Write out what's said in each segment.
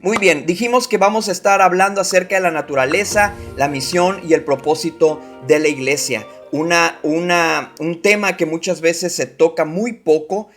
Muy bien, dijimos que vamos a estar hablando acerca de la naturaleza, la misión y el propósito de la iglesia. Un tema que muchas veces se toca muy poco,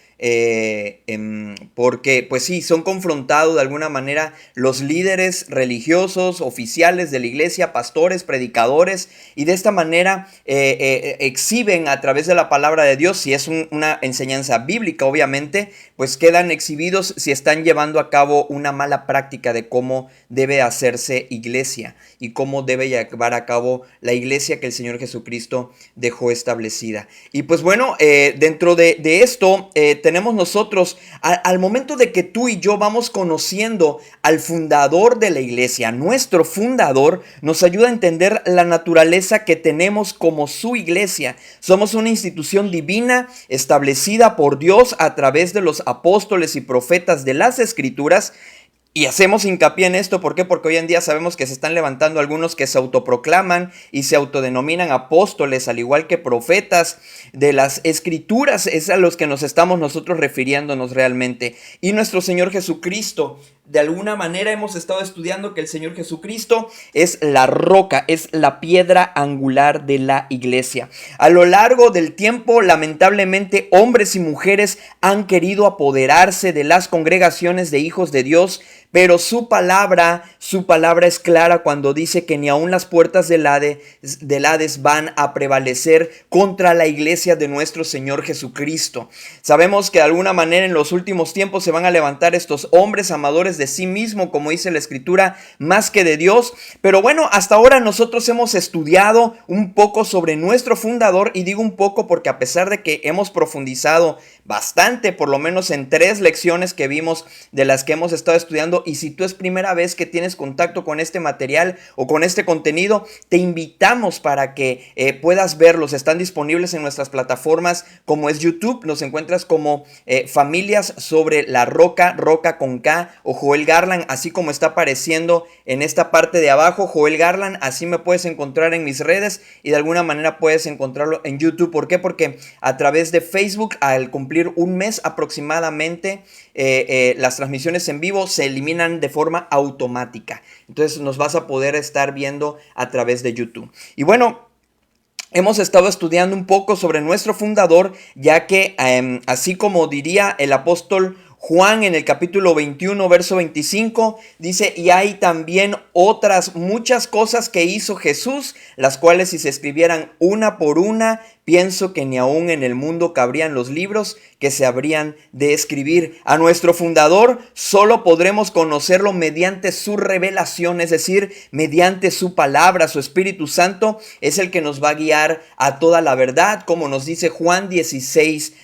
porque pues sí, son confrontados de alguna manera los líderes religiosos, oficiales de la iglesia, pastores, predicadores, y de esta manera exhiben a través de la palabra de Dios, si es una enseñanza bíblica obviamente, pues quedan exhibidos si están llevando a cabo una mala práctica de cómo debe hacerse iglesia y cómo debe llevar a cabo la iglesia que el Señor Jesucristo dejó establecida. Y pues bueno, dentro de esto tenemos nosotros, al momento de que tú y yo vamos conociendo al fundador de la iglesia, nuestro fundador nos ayuda a entender la naturaleza que tenemos como su iglesia. Somos una institución divina establecida por Dios a través de los apóstoles y profetas de las Escrituras. Y hacemos hincapié en esto, ¿por qué? Porque hoy en día sabemos que se están levantando algunos que se autoproclaman y se autodenominan apóstoles, al igual que profetas de las Escrituras. Es a los que nos estamos nosotros refiriéndonos realmente. Y nuestro Señor Jesucristo, de alguna manera hemos estado estudiando que el Señor Jesucristo es la roca, es la piedra angular de la iglesia. A lo largo del tiempo, lamentablemente, hombres y mujeres han querido apoderarse de las congregaciones de hijos de Dios, pero su palabra es clara cuando dice que ni aun las puertas del Hades van a prevalecer contra la iglesia de nuestro Señor Jesucristo. Sabemos que de alguna manera en los últimos tiempos se van a levantar estos hombres amadores de sí mismo, como dice la Escritura, más que de Dios. Pero bueno, hasta ahora nosotros hemos estudiado un poco sobre nuestro fundador, y digo un poco porque a pesar de que hemos profundizado bastante, por lo menos en 3 lecciones que vimos de las que hemos estado estudiando, y si tú es primera vez que tienes contacto con este material o con este contenido, te invitamos para que puedas verlos. Están disponibles en nuestras plataformas como es YouTube, nos encuentras como Familias sobre la Roca, Roca con K, o Joel Garland, así como está apareciendo en esta parte de abajo, Joel Garland. Así me puedes encontrar en mis redes y de alguna manera puedes encontrarlo en YouTube. ¿Por qué? Porque a través de Facebook, al cumplir un mes aproximadamente, las transmisiones en vivo se eliminan de forma automática. Entonces nos vas a poder estar viendo a través de YouTube. Y bueno, hemos estado estudiando un poco sobre nuestro fundador, ya que así como diría el apóstol Juan en el capítulo 21, verso 25, dice: y hay también otras muchas cosas que hizo Jesús, las cuales si se escribieran una por una, pienso que ni aún en el mundo cabrían los libros que se habrían de escribir. A nuestro fundador solo podremos conocerlo mediante su revelación, es decir, mediante su palabra. Su Espíritu Santo es el que nos va a guiar a toda la verdad, como nos dice Juan 16:13.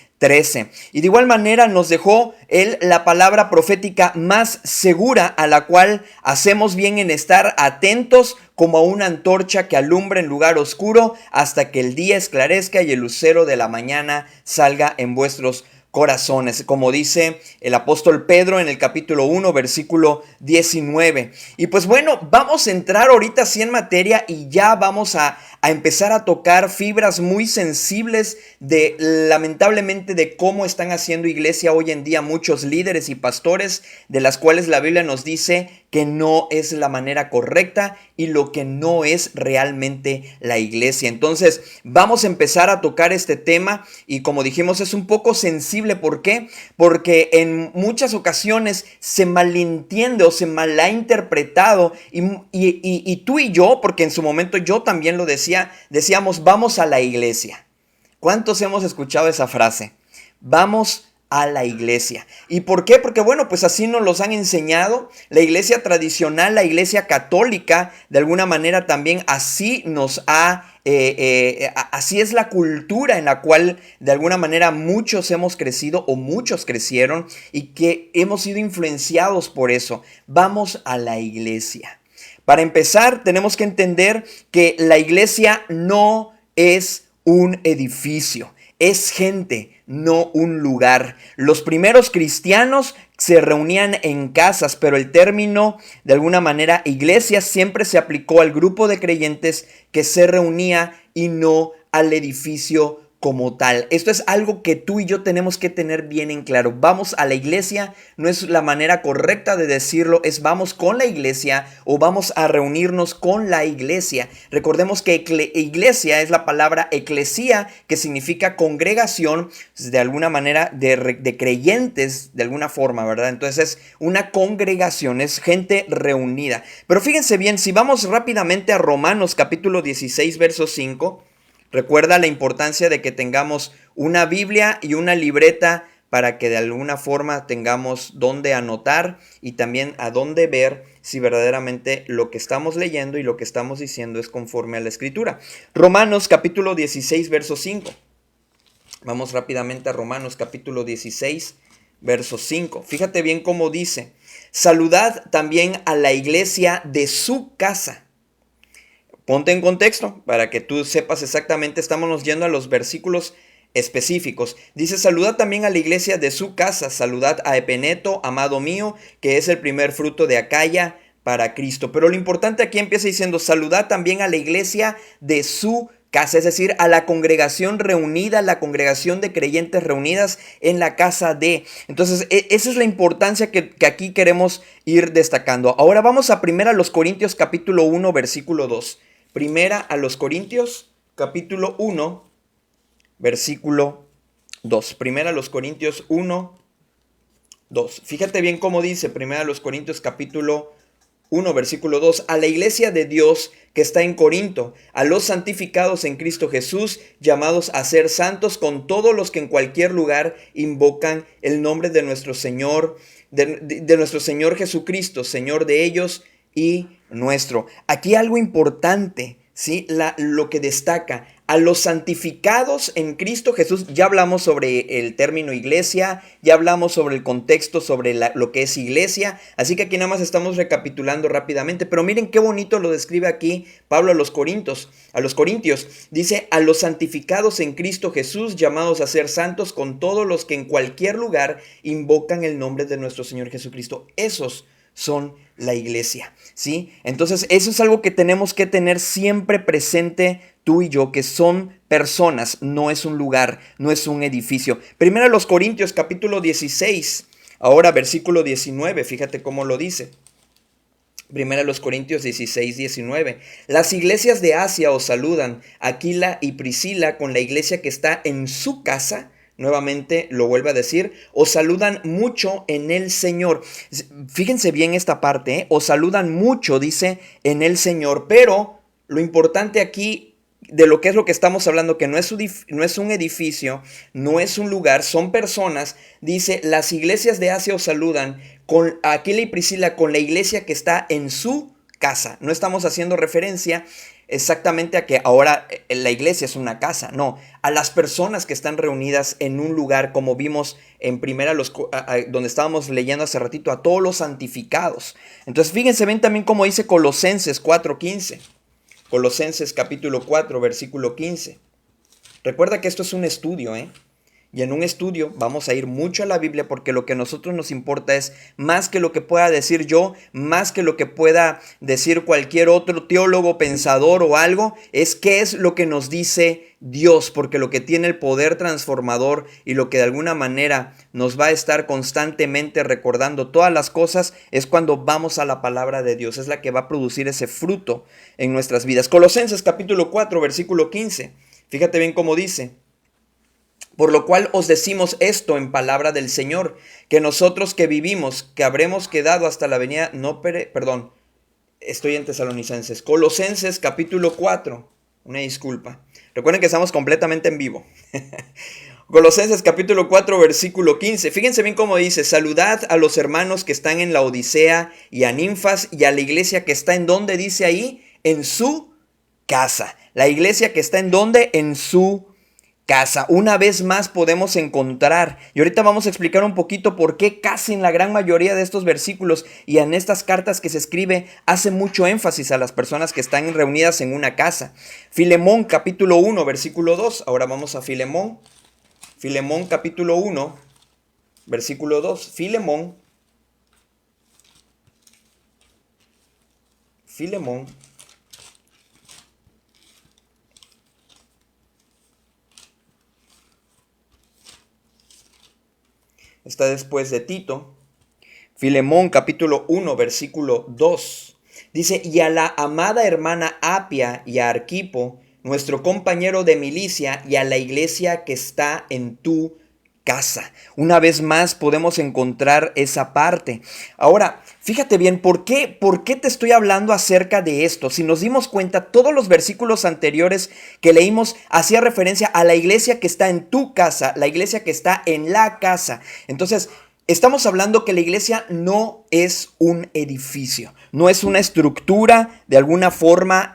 Y de igual manera nos dejó él la palabra profética más segura, a la cual hacemos bien en estar atentos como a una antorcha que alumbra en lugar oscuro hasta que el día esclarezca y el lucero de la mañana salga en vuestros corazones, como dice el apóstol Pedro en el capítulo 1, versículo 19. Y pues bueno, vamos a entrar ahorita sí en materia y ya vamos a empezar a tocar fibras muy sensibles de, lamentablemente, de cómo están haciendo iglesia hoy en día muchos líderes y pastores, de las cuales la Biblia nos dice que no es la manera correcta y lo que no es realmente la iglesia. Entonces vamos a empezar a tocar este tema, y como dijimos es un poco sensible. ¿Por qué? Porque en muchas ocasiones se malentiende o se mal ha interpretado, y tú y yo, porque en su momento yo también lo decíamos, vamos a la iglesia. ¿Cuántos hemos escuchado esa frase? Vamos a la iglesia. ¿Y por qué? Porque bueno, pues así nos los han enseñado. La iglesia tradicional, la iglesia católica, de alguna manera también así nos ha así es la cultura en la cual de alguna manera muchos hemos crecido o muchos crecieron, y que hemos sido influenciados por eso. Vamos a la iglesia. Para empezar, tenemos que entender que la iglesia no es un edificio, es gente, no un lugar. Los primeros cristianos se reunían en casas, pero el término, de alguna manera, iglesia, siempre se aplicó al grupo de creyentes que se reunía y no al edificio como tal. Esto es algo que tú y yo tenemos que tener bien en claro. Vamos a la iglesia, no es la manera correcta de decirlo, es vamos con la iglesia o vamos a reunirnos con la iglesia. Recordemos que iglesia es la palabra eclesía, que significa congregación, de alguna manera, de creyentes, de alguna forma, ¿verdad? Entonces es una congregación, es gente reunida. Pero fíjense bien, si vamos rápidamente a Romanos capítulo 16, verso 5, recuerda la importancia de que tengamos una Biblia y una libreta para que de alguna forma tengamos dónde anotar y también a dónde ver si verdaderamente lo que estamos leyendo y lo que estamos diciendo es conforme a la Escritura. Romanos capítulo 16, verso 5. Vamos rápidamente a Romanos capítulo 16, verso 5. Fíjate bien cómo dice: saludad también a la iglesia de su casa. Ponte en contexto para que tú sepas exactamente, estamos yendo a los versículos específicos. Dice: saluda también a la iglesia de su casa, saludad a Epeneto, amado mío, que es el primer fruto de Acaya para Cristo. Pero lo importante aquí empieza diciendo: saludad también a la iglesia de su casa, es decir, a la congregación reunida, la congregación de creyentes reunidas en la casa de. Entonces, esa es la importancia que aquí queremos ir destacando. Ahora vamos a 1 Corintios capítulo 1, versículo 2. Primera a los Corintios, capítulo 1, versículo 2. Primera a los Corintios 1, 2. Fíjate bien cómo dice Primera a los Corintios, capítulo 1, versículo 2. A la iglesia de Dios que está en Corinto, a los santificados en Cristo Jesús, llamados a ser santos, con todos los que en cualquier lugar invocan el nombre de nuestro Señor, de nuestro Señor Jesucristo, Señor de ellos y nuestro. Aquí algo importante, ¿sí? Lo que destaca: a los santificados en Cristo Jesús. Ya hablamos sobre el término iglesia, ya hablamos sobre el contexto, sobre lo que es iglesia, así que aquí nada más estamos recapitulando rápidamente, pero miren qué bonito lo describe aquí Pablo a los Corintios. Dice: a los santificados en Cristo Jesús, llamados a ser santos, con todos los que en cualquier lugar invocan el nombre de nuestro Señor Jesucristo. Esos son la iglesia, ¿sí? Entonces eso es algo que tenemos que tener siempre presente tú y yo, que son personas, no es un lugar, no es un edificio. Primero los Corintios capítulo 16, ahora versículo 19, fíjate cómo lo dice. Primera los Corintios 16, 19. Las iglesias de Asia os saludan, Aquila y Priscila, con la iglesia que está en su casa. Nuevamente lo vuelve a decir: os saludan mucho en el Señor. Fíjense bien esta parte, ¿eh? Os saludan mucho, dice, en el Señor. Pero lo importante aquí de lo que es lo que estamos hablando, que no es un edificio, no es un lugar, son personas. Dice: las iglesias de Asia os saludan, con Aquila y Priscila, con la iglesia que está en su casa. No estamos haciendo referencia exactamente a que ahora la iglesia es una casa, no, a las personas que están reunidas en un lugar, como vimos en primera donde estábamos leyendo hace ratito, a todos los santificados. Entonces fíjense, ven también como dice Colosenses 4:15. Colosenses capítulo 4, versículo 15. Recuerda que esto es un estudio, ¿eh? Y en un estudio vamos a ir mucho a la Biblia, porque lo que a nosotros nos importa es más que lo que pueda decir yo, más que lo que pueda decir cualquier otro teólogo, pensador o algo, es qué es lo que nos dice Dios, porque lo que tiene el poder transformador y lo que de alguna manera nos va a estar constantemente recordando todas las cosas es cuando vamos a la palabra de Dios, es la que va a producir ese fruto en nuestras vidas. Colosenses capítulo 4, versículo 15. Fíjate bien cómo dice: por lo cual os decimos esto en palabra del Señor, que nosotros que vivimos, que habremos quedado hasta la venida, estoy en Tesalonicenses, Colosenses capítulo 4, una disculpa. Recuerden que estamos completamente en vivo. Colosenses capítulo 4, versículo 15. Fíjense bien cómo dice: saludad a los hermanos que están en la Odisea y a Ninfas y a la iglesia que está en donde, dice ahí, en su casa. La iglesia que está en donde, en su casa. Una vez más podemos encontrar, y ahorita vamos a explicar un poquito por qué casi en la gran mayoría de estos versículos y en estas cartas que se escribe hace mucho énfasis a las personas que están reunidas en una casa. Filemón capítulo 1, versículo 2. Ahora vamos a Filemón. Filemón capítulo 1, versículo 2. Filemón está después de Tito. Filemón capítulo 1 versículo 2. Dice, y a la amada hermana Apia y a Arquipo, nuestro compañero de milicia, y a la iglesia que está en tu casa. Una vez más podemos encontrar esa parte. Ahora, fíjate bien, ¿por qué te estoy hablando acerca de esto? Si nos dimos cuenta, todos los versículos anteriores que leímos hacía referencia a la iglesia que está en tu casa, la iglesia que está en la casa. Entonces, estamos hablando que la iglesia no es un edificio, no es una estructura de alguna forma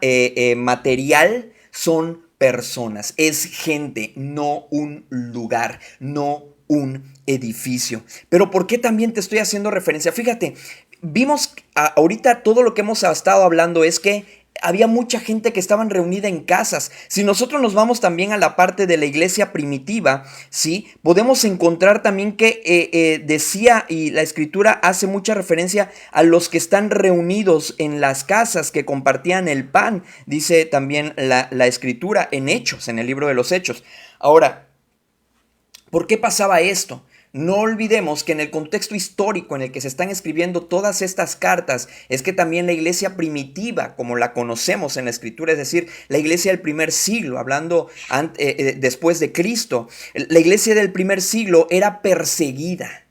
material, son personas, es gente, no un lugar, no un edificio. Pero ¿por qué también te estoy haciendo referencia? Fíjate, vimos ahorita todo lo que hemos estado hablando es que había mucha gente que estaban reunida en casas. Si nosotros nos vamos también a la parte de la iglesia primitiva, ¿sí? Podemos encontrar también que decía, y la escritura hace mucha referencia a los que están reunidos en las casas, que compartían el pan, dice también la escritura en Hechos, en el libro de los Hechos. Ahora, ¿por qué pasaba esto? No olvidemos que en el contexto histórico en el que se están escribiendo todas estas cartas es que también la iglesia primitiva, como la conocemos en la escritura, es decir, la iglesia del primer siglo, hablando después de Cristo, la iglesia del primer siglo era perseguida.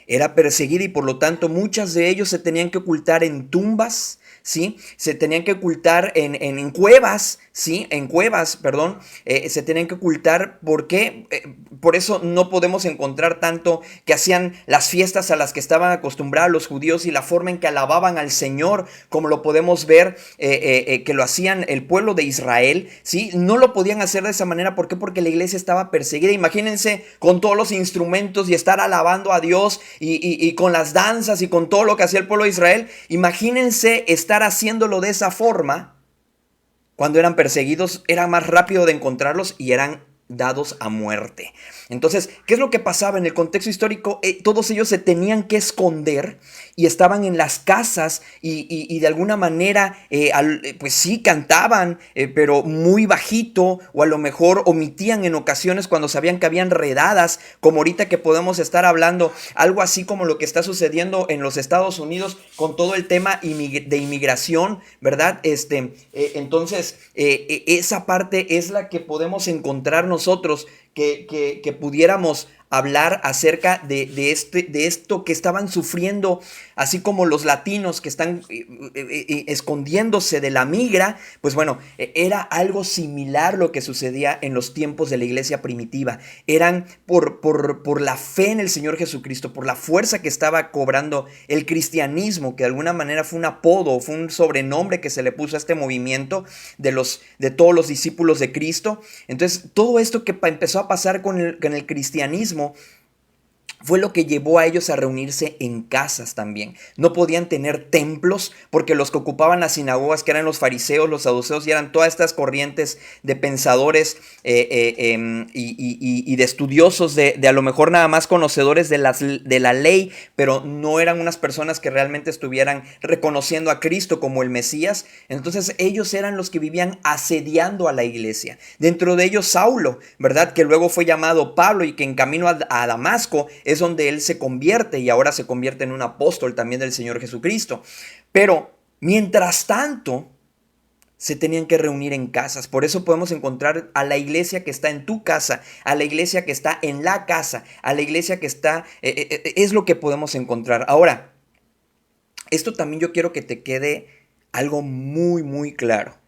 Era perseguida y por lo tanto muchas de ellos se tenían que ocultar en tumbas, ¿sí? Se tenían que ocultar en cuevas, ¿sí? En cuevas, perdón. Se tenían que ocultar. ¿Por qué? Por eso no podemos encontrar tanto que hacían las fiestas a las que estaban acostumbrados los judíos y la forma en que alababan al Señor, como lo podemos ver que lo hacían el pueblo de Israel, ¿sí? No lo podían hacer de esa manera. ¿Por qué? Porque la iglesia estaba perseguida. Imagínense con todos los instrumentos y estar alabando a Dios y con las danzas y con todo lo que hacía el pueblo de Israel. Imagínense estar haciéndolo de esa forma. Cuando eran perseguidos, era más rápido de encontrarlos y eran dados a muerte. Entonces, ¿qué es lo que pasaba en el contexto histórico? Todos ellos se tenían que esconder y estaban en las casas y de alguna manera, pues sí, cantaban, pero muy bajito, o a lo mejor omitían en ocasiones cuando sabían que habían redadas, como ahorita que podemos estar hablando, algo así como lo que está sucediendo en los Estados Unidos con todo el tema de inmigración, ¿verdad? Entonces, esa parte es la que podemos encontrar nosotros que pudiéramos hablar acerca de esto que estaban sufriendo, así como los latinos que están escondiéndose de la migra. Pues bueno, era algo similar lo que sucedía en los tiempos de la iglesia primitiva. Eran por la fe en el Señor Jesucristo, por la fuerza que estaba cobrando el cristianismo, que de alguna manera fue un apodo, fue un sobrenombre que se le puso a este movimiento de todos los discípulos de Cristo. Entonces, todo esto que empezó a pasar con el cristianismo fue lo que llevó a ellos a reunirse en casas también. No podían tener templos porque los que ocupaban las sinagogas, que eran los fariseos, los saduceos, y eran todas estas corrientes de pensadores y de estudiosos, de a lo mejor nada más conocedores de la ley, pero no eran unas personas que realmente estuvieran reconociendo a Cristo como el Mesías. Entonces ellos eran los que vivían asediando a la iglesia. Dentro de ellos Saulo, ¿verdad? Que luego fue llamado Pablo y que en camino a Damasco es donde él se convierte y ahora se convierte en un apóstol también del Señor Jesucristo. Pero mientras tanto, se tenían que reunir en casas. Por eso podemos encontrar a la iglesia que está en tu casa, a la iglesia que está en la casa, a la iglesia que está... es lo que podemos encontrar. Ahora, esto también yo quiero que te quede algo muy, muy claro.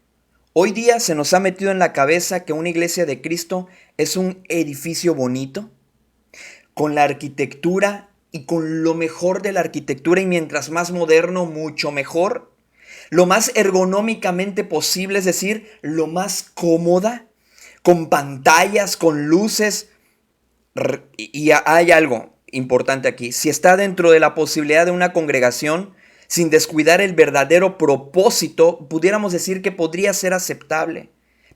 Hoy día se nos ha metido en la cabeza que una iglesia de Cristo es un edificio bonito, con la arquitectura y con lo mejor de la arquitectura, y mientras más moderno, mucho mejor. Lo más ergonómicamente posible, es decir, lo más cómoda, con pantallas, con luces. Y hay algo importante aquí. Si está dentro de la posibilidad de una congregación, sin descuidar el verdadero propósito, pudiéramos decir que podría ser aceptable.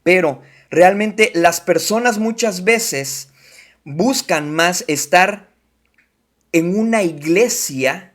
Pero realmente las personas muchas veces buscan más estar en una iglesia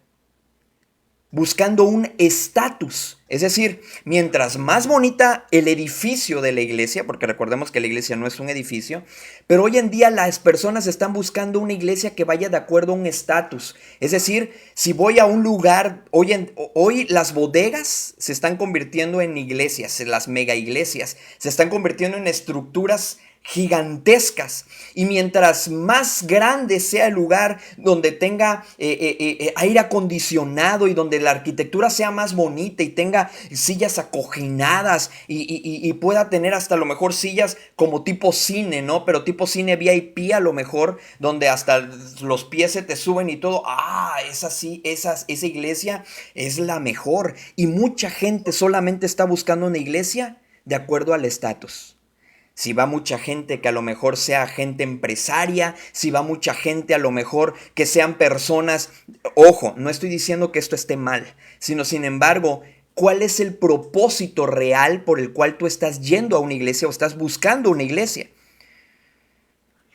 buscando un estatus. Es decir, mientras más bonita el edificio de la iglesia, porque recordemos que la iglesia no es un edificio, pero hoy en día las personas están buscando una iglesia que vaya de acuerdo a un estatus. Es decir, si voy a un lugar, hoy las bodegas se están convirtiendo en iglesias, en las mega iglesias, se están convirtiendo en estructuras gigantescas, y mientras más grande sea el lugar, donde tenga aire acondicionado y donde la arquitectura sea más bonita y tenga sillas acoginadas y pueda tener hasta a lo mejor sillas como tipo cine, ¿no? Pero tipo cine VIP a lo mejor, donde hasta los pies se te suben y todo. Esa iglesia es la mejor, y mucha gente solamente está buscando una iglesia de acuerdo al estatus. Si va mucha gente que a lo mejor sea gente empresaria, si va mucha gente a lo mejor que sean personas, ojo, no estoy diciendo que esto esté mal, sino sin embargo, ¿cuál es el propósito real por el cual tú estás yendo a una iglesia o estás buscando una iglesia?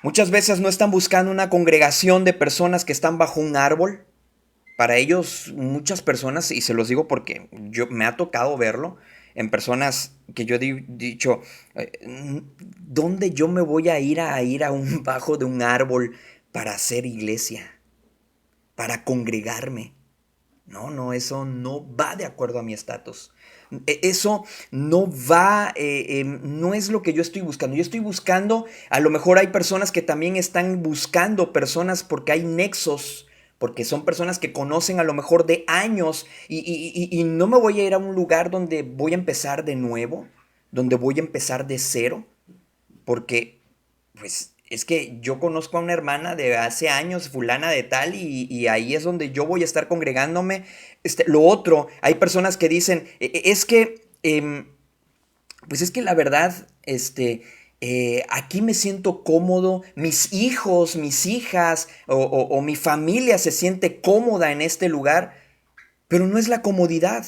Muchas veces no están buscando una congregación de personas que están bajo un árbol. Para ellos, muchas personas, y se los digo porque me ha tocado verlo, en personas que yo he dicho, ¿dónde yo me voy a ir a un bajo de un árbol para hacer iglesia, para congregarme? No, no, eso no va de acuerdo a mi estatus. Eso no va, no es lo que yo estoy buscando. Yo estoy buscando, a lo mejor hay personas que también están buscando personas porque hay nexos, porque son personas que conocen a lo mejor de años, y no me voy a ir a un lugar donde voy a empezar de nuevo, donde voy a empezar de cero, porque pues es que yo conozco a una hermana de hace años, fulana de tal, y ahí es donde yo voy a estar congregándome. Lo otro, hay personas que dicen, es que, pues es que la verdad, aquí me siento cómodo, mis hijos, mis hijas o mi familia se siente cómoda en este lugar, pero no es la comodidad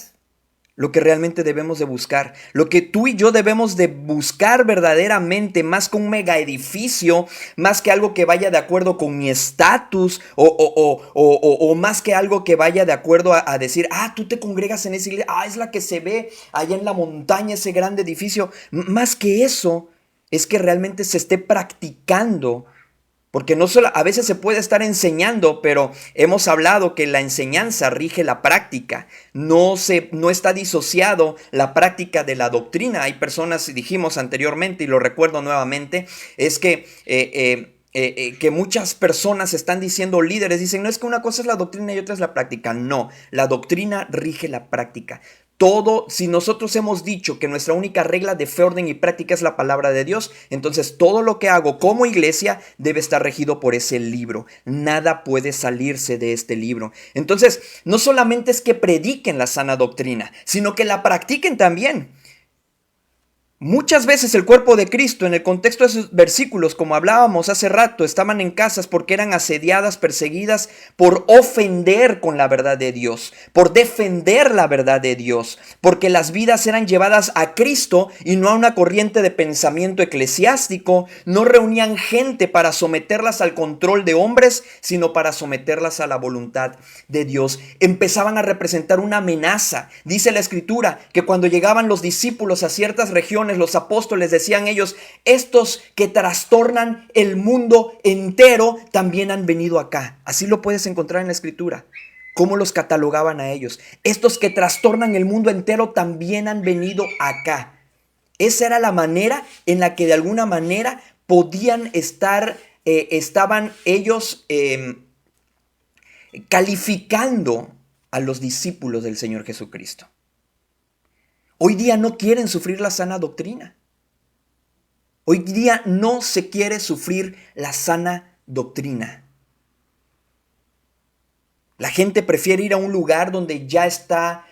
lo que realmente debemos de buscar, lo que tú y yo debemos de buscar verdaderamente, más que un mega edificio, más que algo que vaya de acuerdo con mi estatus, o más que algo que vaya de acuerdo a decir, tú te congregas en esa iglesia, es la que se ve allá en la montaña, ese grande edificio. Más que eso, es que realmente se esté practicando, porque no solo, a veces se puede estar enseñando, pero hemos hablado que la enseñanza rige la práctica. No está disociado la práctica de la doctrina. Hay personas, dijimos anteriormente y lo recuerdo nuevamente, es que muchas personas están diciendo, líderes, dicen, no, es que una cosa es la doctrina y otra es la práctica. No, la doctrina rige la práctica. Todo, si nosotros hemos dicho que nuestra única regla de fe, orden y práctica es la palabra de Dios, entonces todo lo que hago como iglesia debe estar regido por ese libro. Nada puede salirse de este libro. Entonces, no solamente es que prediquen la sana doctrina, sino que la practiquen también. Muchas veces el cuerpo de Cristo, en el contexto de esos versículos, como hablábamos hace rato, estaban en casas porque eran asediadas, perseguidas por ofender con la verdad de Dios, por defender la verdad de Dios, porque las vidas eran llevadas a Cristo y no a una corriente de pensamiento eclesiástico. No reunían gente para someterlas al control de hombres, sino para someterlas a la voluntad de Dios. Empezaban a representar una amenaza. Dice la Escritura que cuando llegaban los discípulos a ciertas regiones, los apóstoles decían ellos, estos que trastornan el mundo entero también han venido acá. Así lo puedes encontrar en la Escritura. ¿Cómo los catalogaban a ellos? Estos que trastornan el mundo entero también han venido acá. Esa era la manera en la que de alguna manera podían estaban ellos calificando a los discípulos del Señor Jesucristo. Hoy día no quieren sufrir la sana doctrina. Hoy día no se quiere sufrir la sana doctrina. La gente prefiere ir a un lugar donde ya está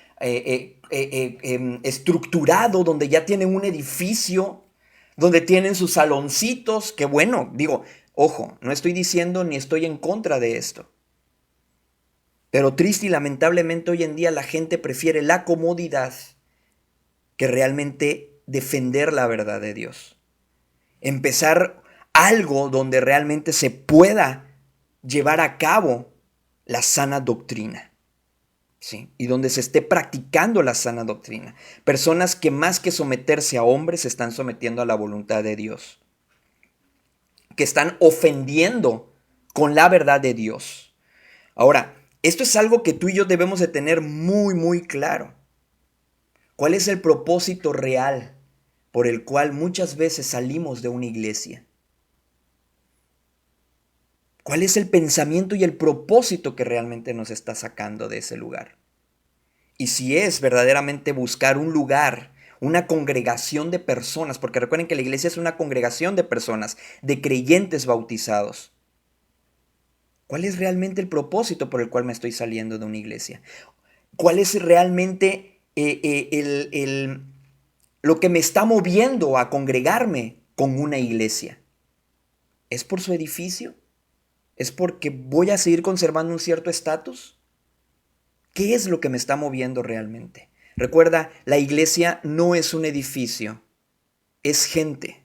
estructurado, donde ya tienen un edificio, donde tienen sus saloncitos. Que bueno, digo, ojo, no estoy diciendo ni estoy en contra de esto. Pero triste y lamentablemente hoy en día la gente prefiere la comodidad que realmente defender la verdad de Dios. Empezar algo donde realmente se pueda llevar a cabo la sana doctrina. ¿sí? Y donde se esté practicando la sana doctrina. Personas que más que someterse a hombres se están sometiendo a la voluntad de Dios, que están ofendiendo con la verdad de Dios. Ahora, esto es algo que tú y yo debemos de tener muy, muy claro. ¿Cuál es el propósito real por el cual muchas veces salimos de una iglesia? ¿Cuál es el pensamiento y el propósito que realmente nos está sacando de ese lugar? Y si es verdaderamente buscar un lugar, una congregación de personas, porque recuerden que la iglesia es una congregación de personas, de creyentes bautizados. ¿Cuál es realmente el propósito por el cual me estoy saliendo de una iglesia? ¿Cuál es realmente lo que me está moviendo a congregarme con una iglesia? ¿Es por su edificio? ¿Es porque voy a seguir conservando un cierto estatus? ¿Qué es lo que me está moviendo realmente? Recuerda, la iglesia no es un edificio, es gente,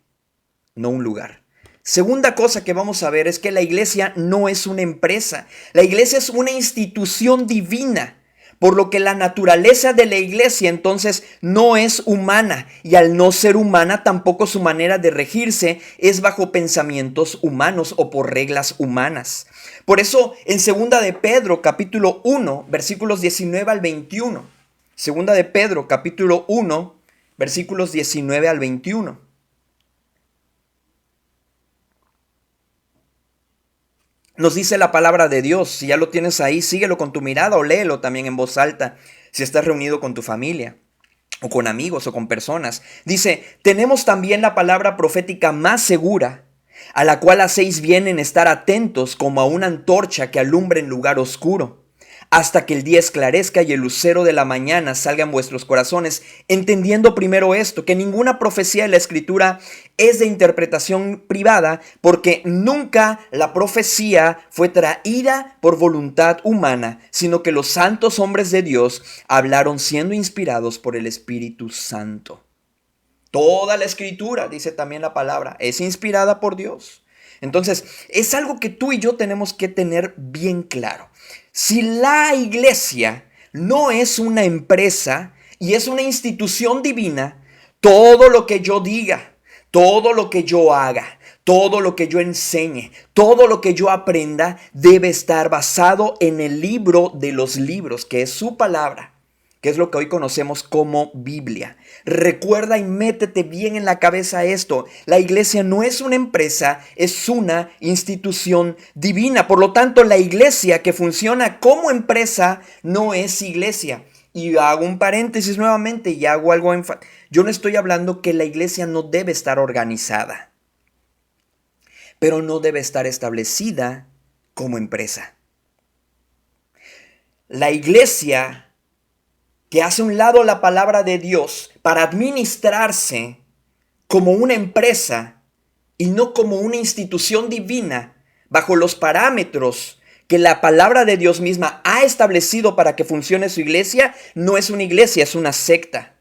no un lugar. Segunda cosa que vamos a ver es que la iglesia no es una empresa. La iglesia es una institución divina, por lo que la naturaleza de la iglesia entonces no es humana, y al no ser humana tampoco su manera de regirse es bajo pensamientos humanos o por reglas humanas. Por eso en segunda de Pedro capítulo 1 versículos 19 al 21, segunda de Pedro capítulo 1 versículos 19 al 21. Nos dice la palabra de Dios. Si ya lo tienes ahí, síguelo con tu mirada o léelo también en voz alta si estás reunido con tu familia o con amigos o con personas. Dice, tenemos también la palabra profética más segura, a la cual hacéis bien en estar atentos como a una antorcha que alumbra en lugar oscuro, hasta que el día esclarezca y el lucero de la mañana salga en vuestros corazones, entendiendo primero esto, que ninguna profecía de la Escritura es de interpretación privada, porque nunca la profecía fue traída por voluntad humana, sino que los santos hombres de Dios hablaron siendo inspirados por el Espíritu Santo. Toda la Escritura, dice también la palabra, es inspirada por Dios. Entonces, es algo que tú y yo tenemos que tener bien claro. Si la iglesia no es una empresa y es una institución divina, todo lo que yo diga, todo lo que yo haga, todo lo que yo enseñe, todo lo que yo aprenda debe estar basado en el libro de los libros, que es su palabra, que es lo que hoy conocemos como Biblia. Recuerda y métete bien en la cabeza esto. La iglesia no es una empresa, es una institución divina. Por lo tanto, la iglesia que funciona como empresa no es iglesia. Y hago un paréntesis nuevamente y hago algo yo no estoy hablando que la iglesia no debe estar organizada, pero no debe estar establecida como empresa. La iglesia que hace a un lado la palabra de Dios para administrarse como una empresa y no como una institución divina bajo los parámetros que la palabra de Dios misma ha establecido para que funcione su iglesia, no es una iglesia, es una secta.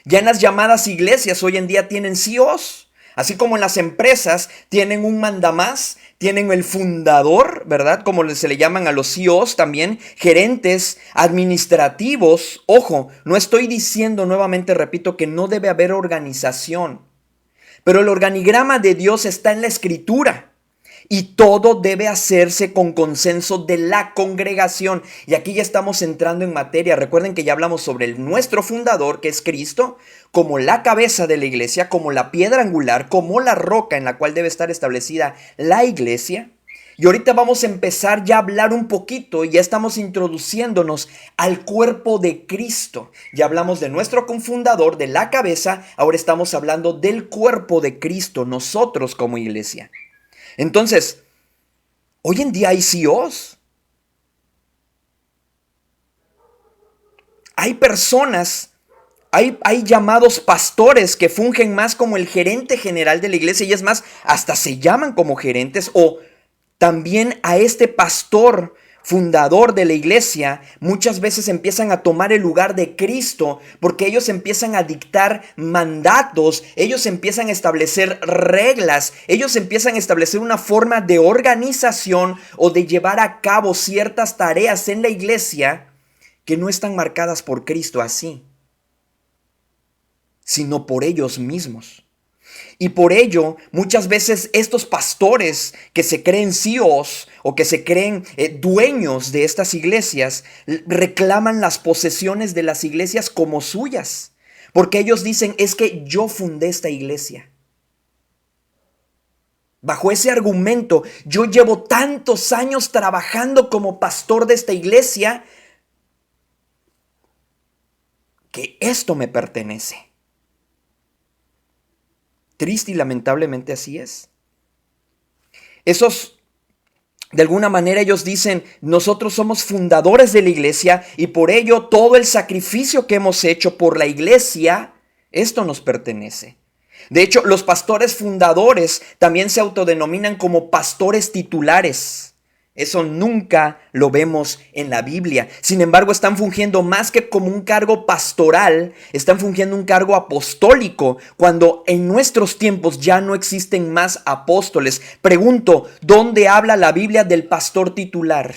Ya en las llamadas iglesias hoy en día tienen CEOs. Así como en las empresas tienen un mandamás, tienen el fundador, ¿verdad? Como se le llaman a los CEOs también, gerentes administrativos. Ojo, no estoy diciendo, nuevamente repito, que no debe haber organización. Pero el organigrama de Dios está en la Escritura. Y todo debe hacerse con consenso de la congregación. Y aquí ya estamos entrando en materia. Recuerden que ya hablamos sobre nuestro fundador, que es Cristo, como la cabeza de la iglesia, como la piedra angular, como la roca en la cual debe estar establecida la iglesia. Y ahorita vamos a empezar ya a hablar un poquito, y ya estamos introduciéndonos al cuerpo de Cristo. Ya hablamos de nuestro confundador, de la cabeza, ahora estamos hablando del cuerpo de Cristo, nosotros como iglesia. Entonces, hoy en día hay CEOs. Hay personas, hay llamados pastores que fungen más como el gerente general de la iglesia, y es más, hasta se llaman como gerentes, o también a este pastor fundador de la iglesia, muchas veces empiezan a tomar el lugar de Cristo, porque ellos empiezan a dictar mandatos, ellos empiezan a establecer reglas, ellos empiezan a establecer una forma de organización o de llevar a cabo ciertas tareas en la iglesia que no están marcadas por Cristo así, sino por ellos mismos. Y por ello, muchas veces estos pastores que se creen CEOs o que se creen dueños de estas iglesias, reclaman las posesiones de las iglesias como suyas. Porque ellos dicen, es que yo fundé esta iglesia. Bajo ese argumento, yo llevo tantos años trabajando como pastor de esta iglesia que esto me pertenece. Triste y lamentablemente así es. De alguna manera ellos dicen, nosotros somos fundadores de la iglesia y por ello todo el sacrificio que hemos hecho por la iglesia, esto nos pertenece. De hecho, los pastores fundadores también se autodenominan como pastores titulares. Eso nunca lo vemos en la Biblia. Sin embargo, están fungiendo más que como un cargo pastoral, están fungiendo un cargo apostólico, cuando en nuestros tiempos ya no existen más apóstoles. Pregunto, ¿dónde habla la Biblia del pastor titular?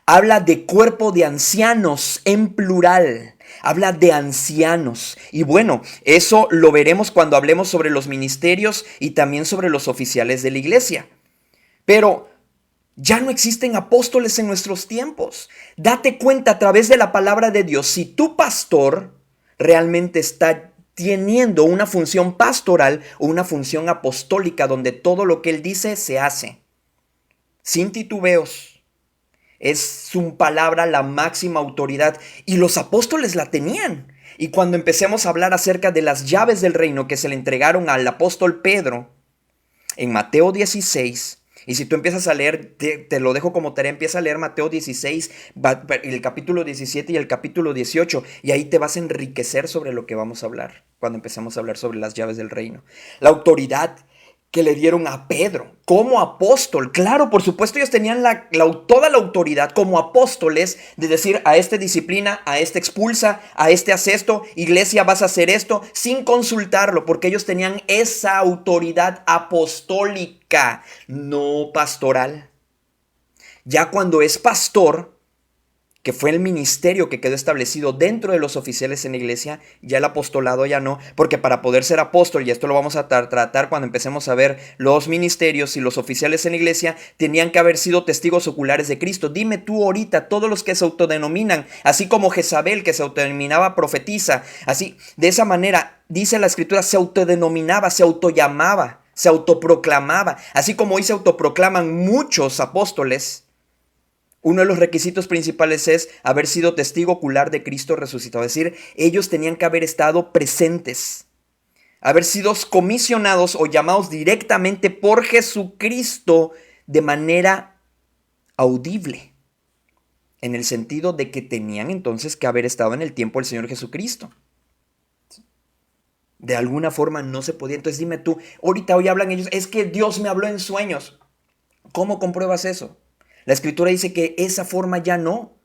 Habla de cuerpo de ancianos en plural. Habla de ancianos. Y bueno, eso lo veremos cuando hablemos sobre los ministerios y también sobre los oficiales de la iglesia. Pero ya no existen apóstoles en nuestros tiempos. Date cuenta a través de la palabra de Dios si tu pastor realmente está teniendo una función pastoral o una función apostólica donde todo lo que él dice se hace. Sin titubeos. Es su palabra la máxima autoridad y los apóstoles la tenían. Y cuando empecemos a hablar acerca de las llaves del reino que se le entregaron al apóstol Pedro en Mateo 16, y si tú empiezas a leer, te lo dejo como tarea, empieza a leer Mateo 16, el capítulo 17 y el capítulo 18, y ahí te vas a enriquecer sobre lo que vamos a hablar cuando empecemos a hablar sobre las llaves del reino. La autoridad que le dieron a Pedro como apóstol. Claro, por supuesto, ellos tenían toda la autoridad como apóstoles de decir a este disciplina, a este expulsa, a este hace esto, iglesia vas a hacer esto, sin consultarlo, porque ellos tenían esa autoridad apostólica, no pastoral. Ya cuando es pastor, que fue el ministerio que quedó establecido dentro de los oficiales en la iglesia, ya el apostolado ya no, porque para poder ser apóstol, y esto lo vamos a tratar cuando empecemos a ver los ministerios y los oficiales en la iglesia, tenían que haber sido testigos oculares de Cristo. Dime tú ahorita, todos los que se autodenominan, así como Jezabel, que se autodenominaba profetisa, así, de esa manera, dice la escritura, se autodenominaba, se autollamaba, se autoproclamaba, así como hoy se autoproclaman muchos apóstoles. Uno de los requisitos principales es haber sido testigo ocular de Cristo resucitado. Es decir, ellos tenían que haber estado presentes, haber sido comisionados o llamados directamente por Jesucristo de manera audible, en el sentido de que tenían entonces que haber estado en el tiempo del Señor Jesucristo. De alguna forma no se podía. Entonces dime tú, ahorita hoy hablan ellos, es que Dios me habló en sueños. ¿Cómo compruebas eso? La escritura dice que esa forma ya no.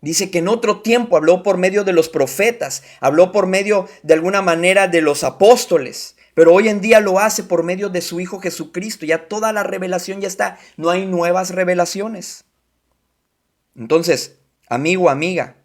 Dice que en otro tiempo habló por medio de los profetas, habló por medio de alguna manera de los apóstoles, pero hoy en día lo hace por medio de su Hijo Jesucristo. Ya toda la revelación ya está, no hay nuevas revelaciones. Entonces, amigo, amiga,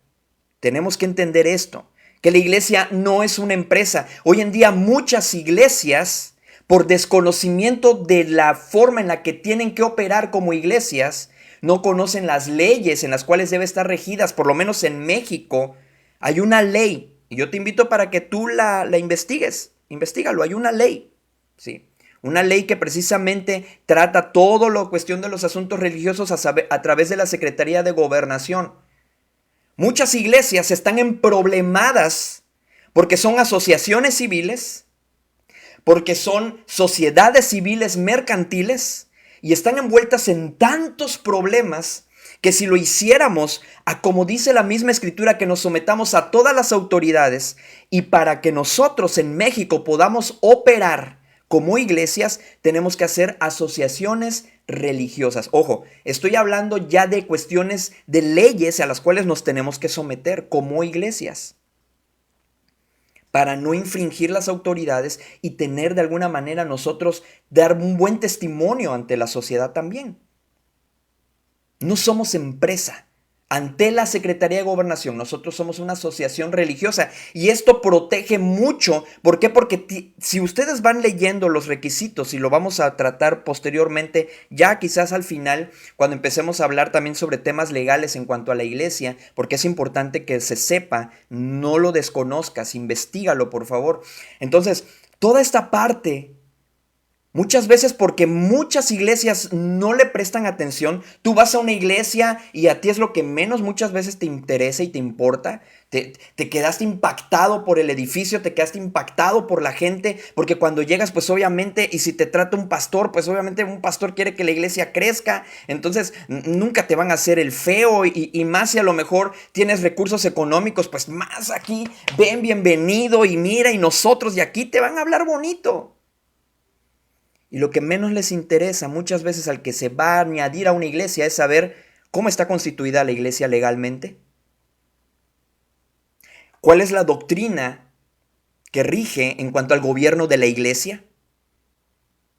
tenemos que entender esto, que la iglesia no es una empresa. Hoy en día muchas iglesias, por desconocimiento de la forma en la que tienen que operar como iglesias, no conocen las leyes en las cuales debe estar regidas. Por lo menos en México hay una ley, y yo te invito para que tú la investigues. Investígalo, hay una ley, ¿sí? Una ley que precisamente trata todo lo cuestión de los asuntos religiosos a través de la Secretaría de Gobernación. Muchas iglesias están emproblemadas porque son asociaciones civiles, porque son sociedades civiles mercantiles y están envueltas en tantos problemas que si lo hiciéramos a como dice la misma escritura, que nos sometamos a todas las autoridades, y para que nosotros en México podamos operar como iglesias, tenemos que hacer asociaciones religiosas. Ojo, estoy hablando ya de cuestiones de leyes a las cuales nos tenemos que someter como iglesias, para no infringir las autoridades y tener de alguna manera nosotros dar un buen testimonio ante la sociedad también. No somos empresa. Ante la Secretaría de Gobernación, nosotros somos una asociación religiosa y esto protege mucho. ¿Por qué? Porque si ustedes van leyendo los requisitos y lo vamos a tratar posteriormente, ya quizás al final, cuando empecemos a hablar también sobre temas legales en cuanto a la iglesia, porque es importante que se sepa, no lo desconozcas, investígalo por favor. Entonces, toda esta parte. Muchas veces porque muchas iglesias no le prestan atención. Tú vas a una iglesia y a ti es lo que menos muchas veces te interesa y te importa. Te quedaste impactado por el edificio, te quedaste impactado por la gente, porque cuando llegas pues obviamente, y si te trata un pastor, pues obviamente un pastor quiere que la iglesia crezca, entonces nunca te van a hacer el feo y más si a lo mejor tienes recursos económicos, pues más aquí, ven, bienvenido y mira y nosotros y aquí te van a hablar bonito. Y lo que menos les interesa muchas veces al que se va a añadir a una iglesia es saber cómo está constituida la iglesia legalmente. ¿Cuál es la doctrina que rige en cuanto al gobierno de la iglesia?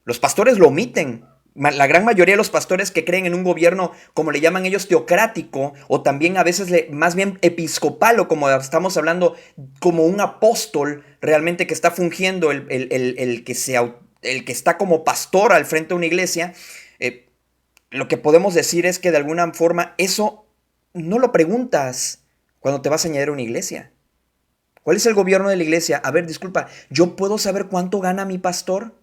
Los pastores lo omiten. La gran mayoría de los pastores que creen en un gobierno, como le llaman ellos, teocrático, o también a veces más bien episcopal, o como estamos hablando, como un apóstol realmente que está fungiendo el que está como pastor al frente de una iglesia, lo que podemos decir es que de alguna forma eso no lo preguntas cuando te vas a añadir a una iglesia. ¿Cuál es el gobierno de la iglesia? A ver, disculpa, ¿yo puedo saber cuánto gana mi pastor?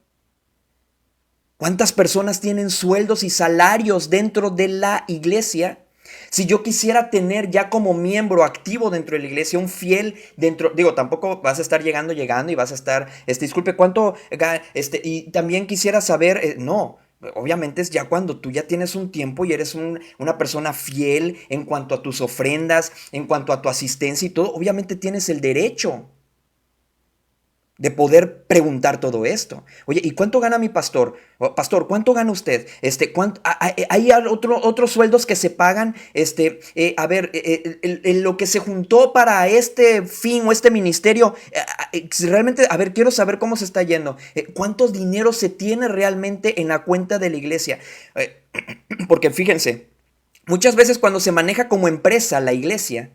¿Cuántas personas tienen sueldos y salarios dentro de la iglesia? Si yo quisiera tener ya como miembro activo dentro de la iglesia, un fiel dentro, digo, tampoco vas a estar llegando y vas a estar, disculpe, ¿cuánto? Y también quisiera saber, no, obviamente es ya cuando tú ya tienes un tiempo y eres una persona fiel en cuanto a tus ofrendas, en cuanto a tu asistencia y todo, obviamente tienes el derecho de poder preguntar todo esto. Oye, ¿y cuánto gana mi pastor? Pastor, ¿cuánto gana usted? ¿Hay otros sueldos que se pagan? Lo que se juntó para este fin o este ministerio, realmente, a ver, quiero saber cómo se está yendo. ¿Cuánto dinero se tiene realmente en la cuenta de la iglesia? Porque fíjense, muchas veces cuando se maneja como empresa la iglesia,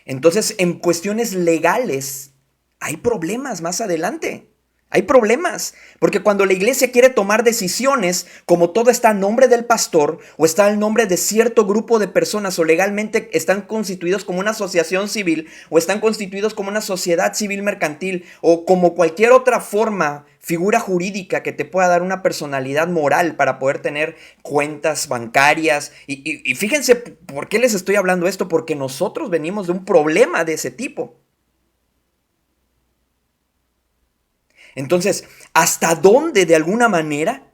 entonces en cuestiones legales, hay problemas más adelante. Hay problemas, porque cuando la iglesia quiere tomar decisiones, como todo está a nombre del pastor o está al nombre de cierto grupo de personas o legalmente están constituidos como una asociación civil o están constituidos como una sociedad civil mercantil o como cualquier otra forma, figura jurídica que te pueda dar una personalidad moral para poder tener cuentas bancarias. Y fíjense por qué les estoy hablando esto, porque nosotros venimos de un problema de ese tipo. Entonces, ¿hasta dónde de alguna manera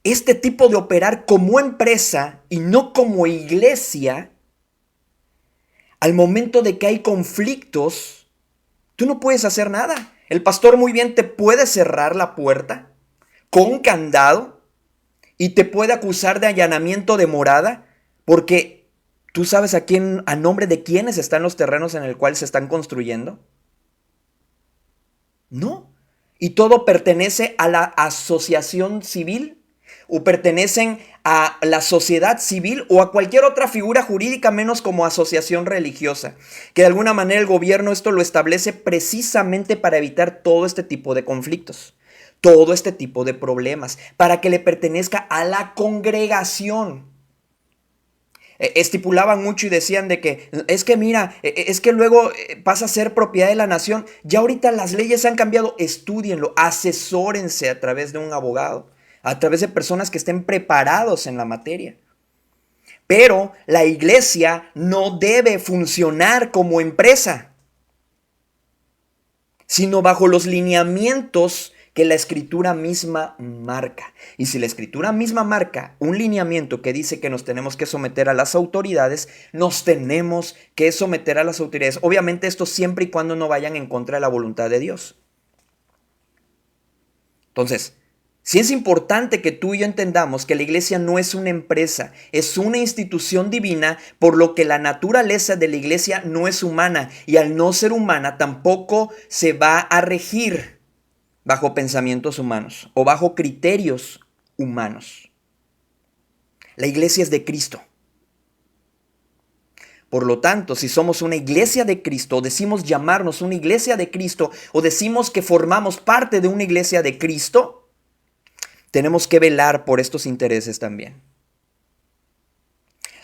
este tipo de operar como empresa y no como iglesia, al momento de que hay conflictos, tú no puedes hacer nada? El pastor muy bien te puede cerrar la puerta con candado y te puede acusar de allanamiento de morada porque tú sabes a nombre de quiénes están los terrenos en el cual se están construyendo. No. Y todo pertenece a la asociación civil o pertenecen a la sociedad civil o a cualquier otra figura jurídica menos como asociación religiosa. Que de alguna manera el gobierno esto lo establece precisamente para evitar todo este tipo de conflictos, todo este tipo de problemas, para que le pertenezca a la congregación. Estipulaban mucho y decían de que es que mira, es que luego pasa a ser propiedad de la nación. Ya ahorita las leyes han cambiado, estúdienlo, asesórense a través de un abogado, a través de personas que estén preparados en la materia. Pero la iglesia no debe funcionar como empresa, sino bajo los lineamientos que la escritura misma marca. Y si la escritura misma marca un lineamiento que dice que nos tenemos que someter a las autoridades, nos tenemos que someter a las autoridades. Obviamente esto siempre y cuando no vayan en contra de la voluntad de Dios. Entonces, sí es importante que tú y yo entendamos que la iglesia no es una empresa, es una institución divina, por lo que la naturaleza de la iglesia no es humana y al no ser humana tampoco se va a regir bajo pensamientos humanos o bajo criterios humanos. La iglesia es de Cristo. Por lo tanto, si somos una iglesia de Cristo, o decimos llamarnos una iglesia de Cristo, o decimos que formamos parte de una iglesia de Cristo, tenemos que velar por estos intereses también.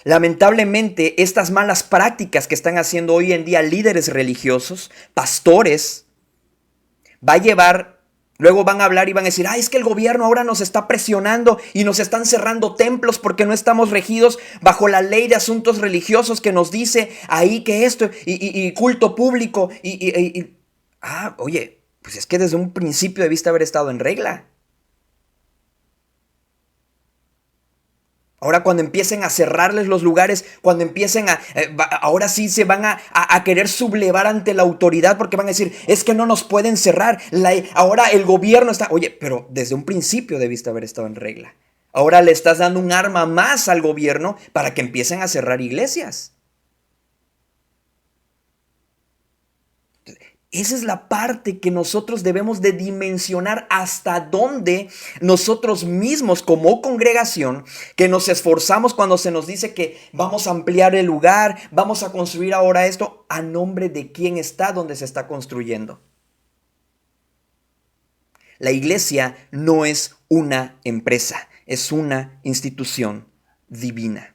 Lamentablemente, estas malas prácticas que están haciendo hoy en día líderes religiosos, pastores, va a llevar, luego van a hablar y van a decir, es que el gobierno ahora nos está presionando y nos están cerrando templos porque no estamos regidos bajo la ley de asuntos religiosos que nos dice ahí que esto y culto público oye, pues es que desde un principio debiste haber estado en regla. Ahora cuando empiecen a cerrarles los lugares, cuando empiecen ahora sí se van a querer sublevar ante la autoridad porque van a decir, es que no nos pueden cerrar, ahora el gobierno está, oye, pero desde un principio debiste haber estado en regla. Ahora le estás dando un arma más al gobierno para que empiecen a cerrar iglesias. Esa es la parte que nosotros debemos de dimensionar hasta dónde nosotros mismos como congregación, que nos esforzamos cuando se nos dice que vamos a ampliar el lugar, vamos a construir ahora esto, a nombre de quién está donde se está construyendo. La iglesia no es una empresa, es una institución divina.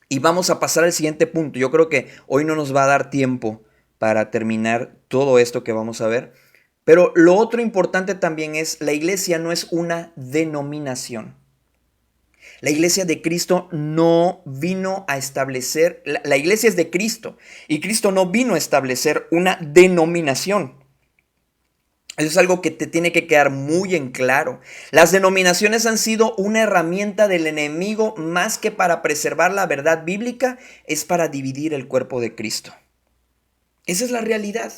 Y vamos a pasar al siguiente punto. Yo creo que hoy no nos va a dar tiempo para terminar todo esto que vamos a ver. Pero lo otro importante también es, la iglesia no es una denominación. La iglesia de Cristo no vino a establecer, la iglesia es de Cristo, y Cristo no vino a establecer una denominación. Eso es algo que te tiene que quedar muy en claro. Las denominaciones han sido una herramienta del enemigo más que para preservar la verdad bíblica, es para dividir el cuerpo de Cristo. Esa es la realidad.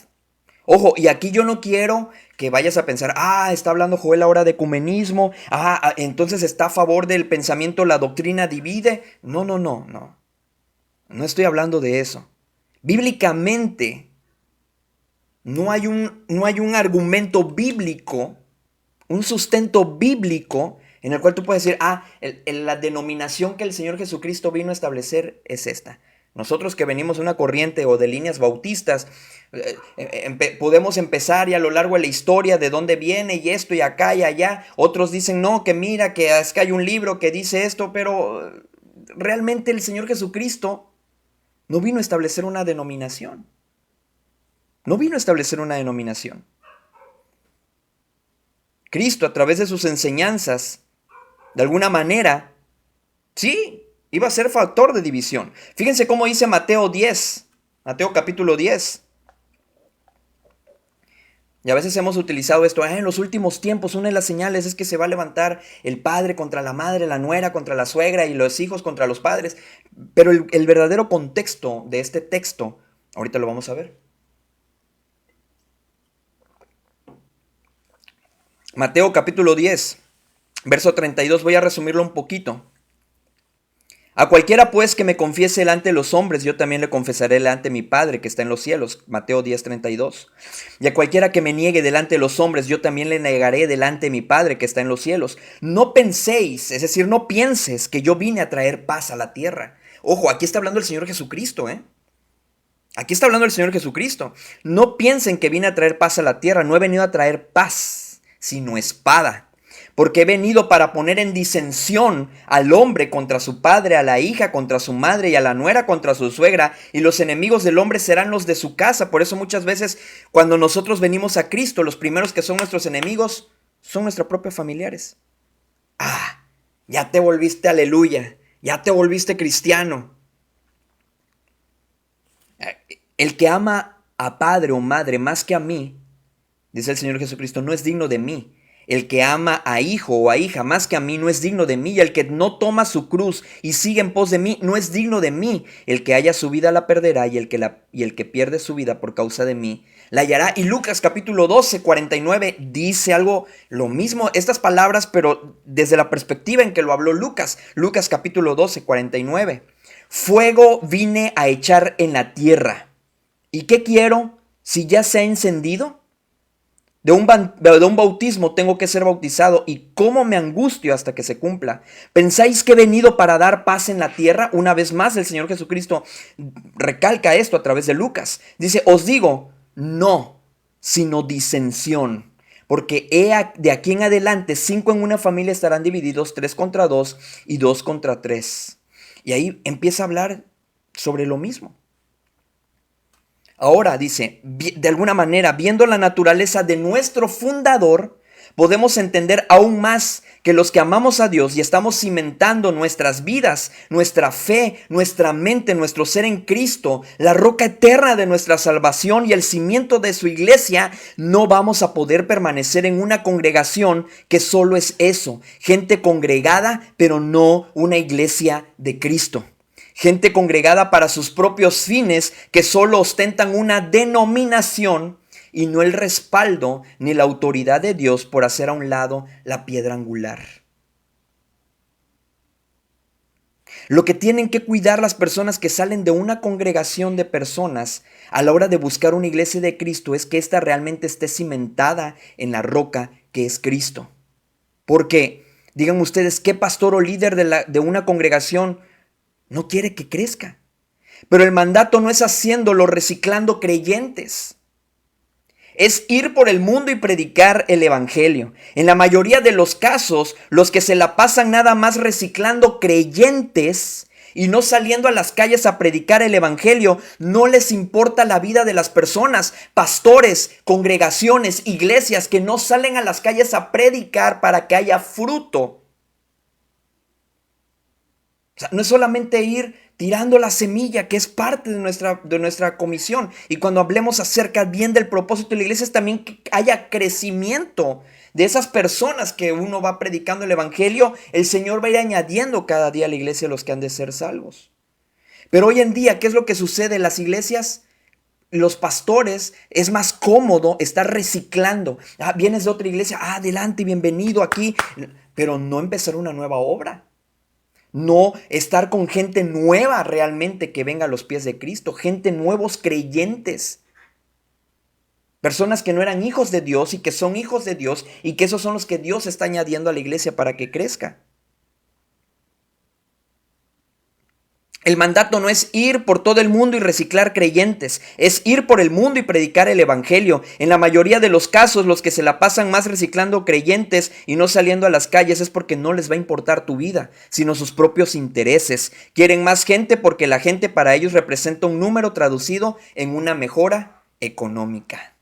Ojo, y aquí yo no quiero que vayas a pensar, está hablando Joel ahora de ecumenismo, entonces está a favor del pensamiento, la doctrina divide. No. No estoy hablando de eso. Bíblicamente, no hay un argumento bíblico, un sustento bíblico en el cual tú puedes decir, la denominación que el Señor Jesucristo vino a establecer es esta. Nosotros que venimos de una corriente o de líneas bautistas, podemos empezar y a lo largo de la historia de dónde viene y esto y acá y allá. Otros dicen, no, que mira, que es que hay un libro que dice esto, pero realmente el Señor Jesucristo no vino a establecer una denominación. No vino a establecer una denominación. Cristo, a través de sus enseñanzas, de alguna manera, sí, iba a ser factor de división. Fíjense cómo dice Mateo capítulo 10. Y a veces hemos utilizado esto, en los últimos tiempos una de las señales es que se va a levantar el padre contra la madre, la nuera contra la suegra y los hijos contra los padres. Pero el verdadero contexto de este texto, ahorita lo vamos a ver. Mateo capítulo 10, verso 32, voy a resumirlo un poquito. A cualquiera pues que me confiese delante de los hombres, yo también le confesaré delante de mi Padre que está en los cielos. Mateo 10:32. Y a cualquiera que me niegue delante de los hombres, yo también le negaré delante de mi Padre que está en los cielos. No penséis, es decir, no pienses que yo vine a traer paz a la tierra. Ojo, aquí está hablando el Señor Jesucristo, Aquí está hablando el Señor Jesucristo. No piensen que vine a traer paz a la tierra. No he venido a traer paz, sino espada. Porque he venido para poner en disensión al hombre contra su padre, a la hija contra su madre y a la nuera contra su suegra, y los enemigos del hombre serán los de su casa. Por eso muchas veces cuando nosotros venimos a Cristo, los primeros que son nuestros enemigos son nuestros propios familiares. Ya te volviste aleluya, ya te volviste cristiano. El que ama a padre o madre más que a mí, dice el Señor Jesucristo, no es digno de mí. El que ama a hijo o a hija más que a mí no es digno de mí, y el que no toma su cruz y sigue en pos de mí no es digno de mí. El que haya su vida la perderá, y el que pierde su vida por causa de mí la hallará. Y Lucas capítulo 12, 49 dice algo, lo mismo, estas palabras, pero desde la perspectiva en que lo habló Lucas. Lucas capítulo 12, 49. Fuego vine a echar en la tierra. ¿Y qué quiero si ya se ha encendido? de un bautismo tengo que ser bautizado y cómo me angustio hasta que se cumpla. ¿Pensáis que he venido para dar paz en la tierra? Una vez más el Señor Jesucristo recalca esto a través de Lucas. Dice, os digo, no, sino disensión. Porque de aquí en adelante 5 en una familia estarán divididos, 3 contra 2 y 2 contra 3. Y ahí empieza a hablar sobre lo mismo. Ahora dice, de alguna manera, viendo la naturaleza de nuestro fundador, podemos entender aún más que los que amamos a Dios y estamos cimentando nuestras vidas, nuestra fe, nuestra mente, nuestro ser en Cristo, la roca eterna de nuestra salvación y el cimiento de su iglesia, no vamos a poder permanecer en una congregación que solo es eso, gente congregada, pero no una iglesia de Cristo. Gente congregada para sus propios fines que solo ostentan una denominación y no el respaldo ni la autoridad de Dios por hacer a un lado la piedra angular. Lo que tienen que cuidar las personas que salen de una congregación de personas a la hora de buscar una iglesia de Cristo es que ésta realmente esté cimentada en la roca que es Cristo. Porque, digan ustedes, ¿qué pastor o líder de una congregación no quiere que crezca? Pero el mandato no es haciéndolo reciclando creyentes. Es ir por el mundo y predicar el evangelio. En la mayoría de los casos, los que se la pasan nada más reciclando creyentes y no saliendo a las calles a predicar el evangelio, no les importa la vida de las personas, pastores, congregaciones, iglesias que no salen a las calles a predicar para que haya fruto. O sea, no es solamente ir tirando la semilla, que es parte de nuestra comisión. Y cuando hablemos acerca bien del propósito de la iglesia, es también que haya crecimiento de esas personas que uno va predicando el evangelio. El Señor va a ir añadiendo cada día a la iglesia los que han de ser salvos. Pero hoy en día, ¿qué es lo que sucede en las iglesias? Los pastores, es más cómodo estar reciclando. Vienes de otra iglesia, adelante, bienvenido aquí. Pero no empezar una nueva obra. No estar con gente nueva realmente que venga a los pies de Cristo. Gente nuevos creyentes. Personas que no eran hijos de Dios y que son hijos de Dios. Y que esos son los que Dios está añadiendo a la iglesia para que crezca. El mandato no es ir por todo el mundo y reciclar creyentes, es ir por el mundo y predicar el evangelio. En la mayoría de los casos, los que se la pasan más reciclando creyentes y no saliendo a las calles es porque no les va a importar tu vida, sino sus propios intereses. Quieren más gente porque la gente para ellos representa un número traducido en una mejora económica.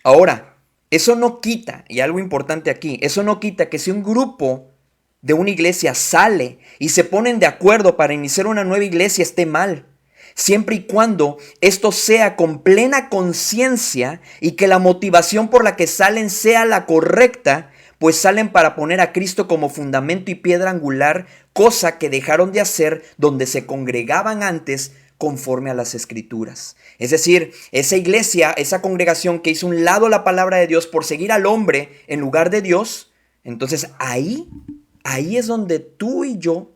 Ahora, eso no quita, y algo importante aquí, eso no quita que si un grupo de una iglesia sale y se ponen de acuerdo para iniciar una nueva iglesia esté mal, siempre y cuando esto sea con plena conciencia y que la motivación por la que salen sea la correcta, pues salen para poner a Cristo como fundamento y piedra angular, cosa que dejaron de hacer donde se congregaban antes conforme a las Escrituras. Es decir, esa iglesia, esa congregación que hizo un lado la palabra de Dios por seguir al hombre en lugar de Dios, entonces ahí es donde tú y yo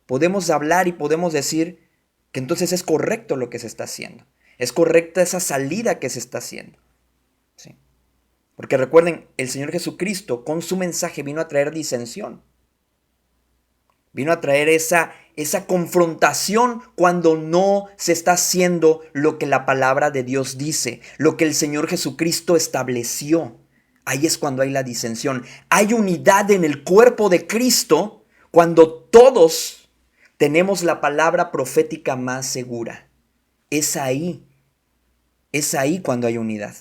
podemos hablar y podemos decir que entonces es correcto lo que se está haciendo. Es correcta esa salida que se está haciendo. ¿Sí? Porque recuerden, el Señor Jesucristo con su mensaje vino a traer disensión. Vino a traer esa confrontación cuando no se está haciendo lo que la palabra de Dios dice, lo que el Señor Jesucristo estableció. Ahí es cuando hay la disensión. Hay unidad en el cuerpo de Cristo cuando todos tenemos la palabra profética más segura. Es ahí cuando hay unidad.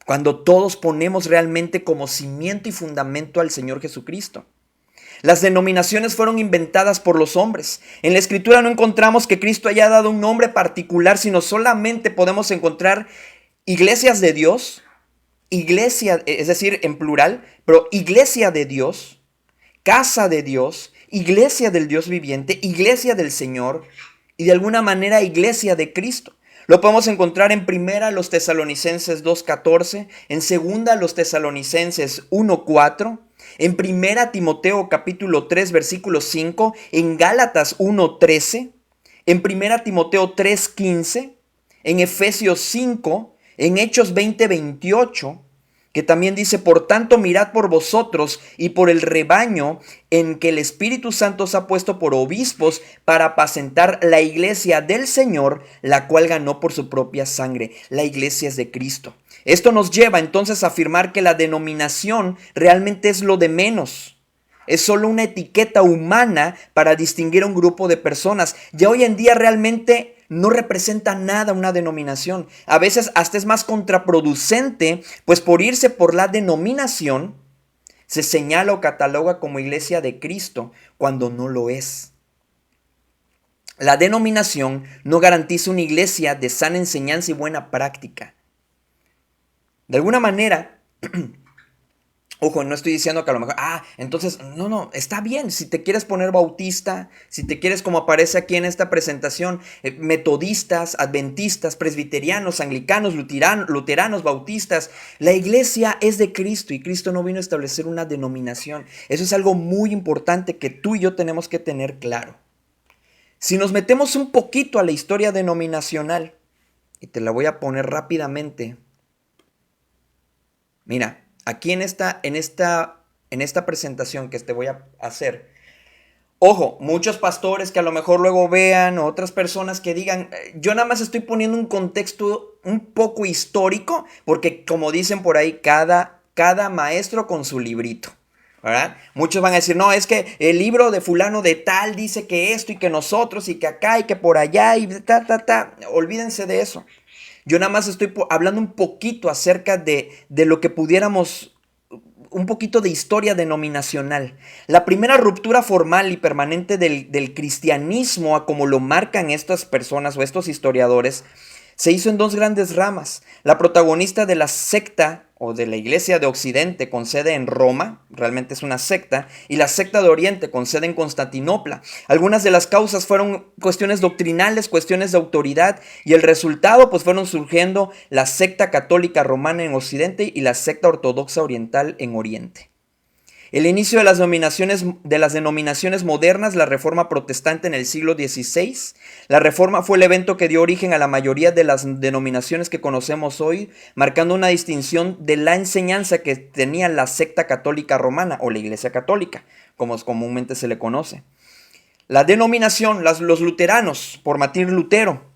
Cuando todos ponemos realmente como cimiento y fundamento al Señor Jesucristo. Las denominaciones fueron inventadas por los hombres. En la Escritura no encontramos que Cristo haya dado un nombre particular, sino solamente podemos encontrar iglesias de Dios, iglesia, es decir, en plural, pero iglesia de Dios, casa de Dios, iglesia del Dios viviente, iglesia del Señor y de alguna manera iglesia de Cristo. Lo podemos encontrar en primera los Tesalonicenses 2:14, en segunda los Tesalonicenses 1:4, en primera Timoteo capítulo 3 versículo 5, en Gálatas 1:13, en primera Timoteo 3:15, en Efesios 5, En Hechos 20:28, que también dice, por tanto mirad por vosotros y por el rebaño en que el Espíritu Santo os ha puesto por obispos para apacentar la iglesia del Señor, la cual ganó por su propia sangre. La iglesia es de Cristo. Esto nos lleva entonces a afirmar que la denominación realmente es lo de menos. Es solo una etiqueta humana para distinguir a un grupo de personas. Ya hoy en día realmente no representa nada una denominación. A veces hasta es más contraproducente, pues por irse por la denominación, se señala o cataloga como iglesia de Cristo cuando no lo es. La denominación no garantiza una iglesia de sana enseñanza y buena práctica. De alguna manera, ojo, no estoy diciendo que a lo mejor, entonces, no, está bien, si te quieres poner bautista, si te quieres, como aparece aquí en esta presentación, metodistas, adventistas, presbiterianos, anglicanos, luteranos, bautistas, la iglesia es de Cristo y Cristo no vino a establecer una denominación. Eso es algo muy importante que tú y yo tenemos que tener claro. Si nos metemos un poquito a la historia denominacional, y te la voy a poner rápidamente, mira, aquí en esta presentación que te voy a hacer, ojo, muchos pastores que a lo mejor luego vean, o otras personas que digan, yo nada más estoy poniendo un contexto un poco histórico, porque como dicen por ahí, cada maestro con su librito, ¿verdad? Muchos van a decir, no, es que el libro de fulano de tal dice que esto y que nosotros y que acá y que por allá y olvídense de eso. Yo nada más estoy hablando un poquito acerca de lo que pudiéramos, un poquito de historia denominacional. La primera ruptura formal y permanente del cristianismo, a como lo marcan estas personas o estos historiadores, se hizo en dos grandes ramas. La protagonista de la secta o de la iglesia de Occidente con sede en Roma, realmente es una secta, y la secta de Oriente con sede en Constantinopla. Algunas de las causas fueron cuestiones doctrinales, cuestiones de autoridad, y el resultado pues fueron surgiendo la secta católica romana en Occidente y la secta ortodoxa oriental en Oriente. El inicio de las denominaciones modernas, la Reforma Protestante en el siglo XVI. La Reforma fue el evento que dio origen a la mayoría de las denominaciones que conocemos hoy, marcando una distinción de la enseñanza que tenía la secta católica romana o la Iglesia Católica, como comúnmente se le conoce. La denominación, los luteranos, por Martín Lutero.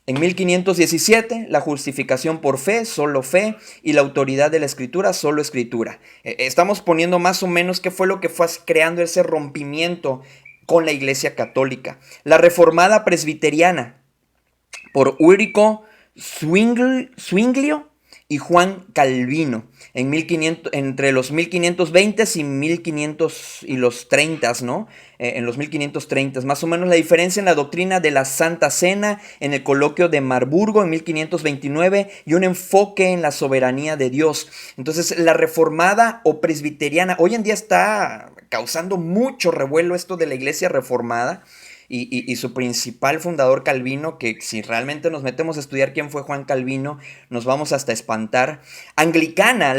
En 1517, la justificación por fe, solo fe, y la autoridad de la escritura, solo escritura. Estamos poniendo más o menos qué fue lo que fue creando ese rompimiento con la Iglesia Católica. La reformada presbiteriana, por Ulrico Zwinglio y Juan Calvino, entre los 1520 y 1500 y los 30, ¿no? En los 1530, más o menos la diferencia en la doctrina de la Santa Cena, en el coloquio de Marburgo en 1529 y un enfoque en la soberanía de Dios. Entonces, la reformada o presbiteriana, hoy en día está causando mucho revuelo esto de la iglesia reformada. Y su principal fundador Calvino, que si realmente nos metemos a estudiar quién fue Juan Calvino, nos vamos hasta espantar. La anglicana,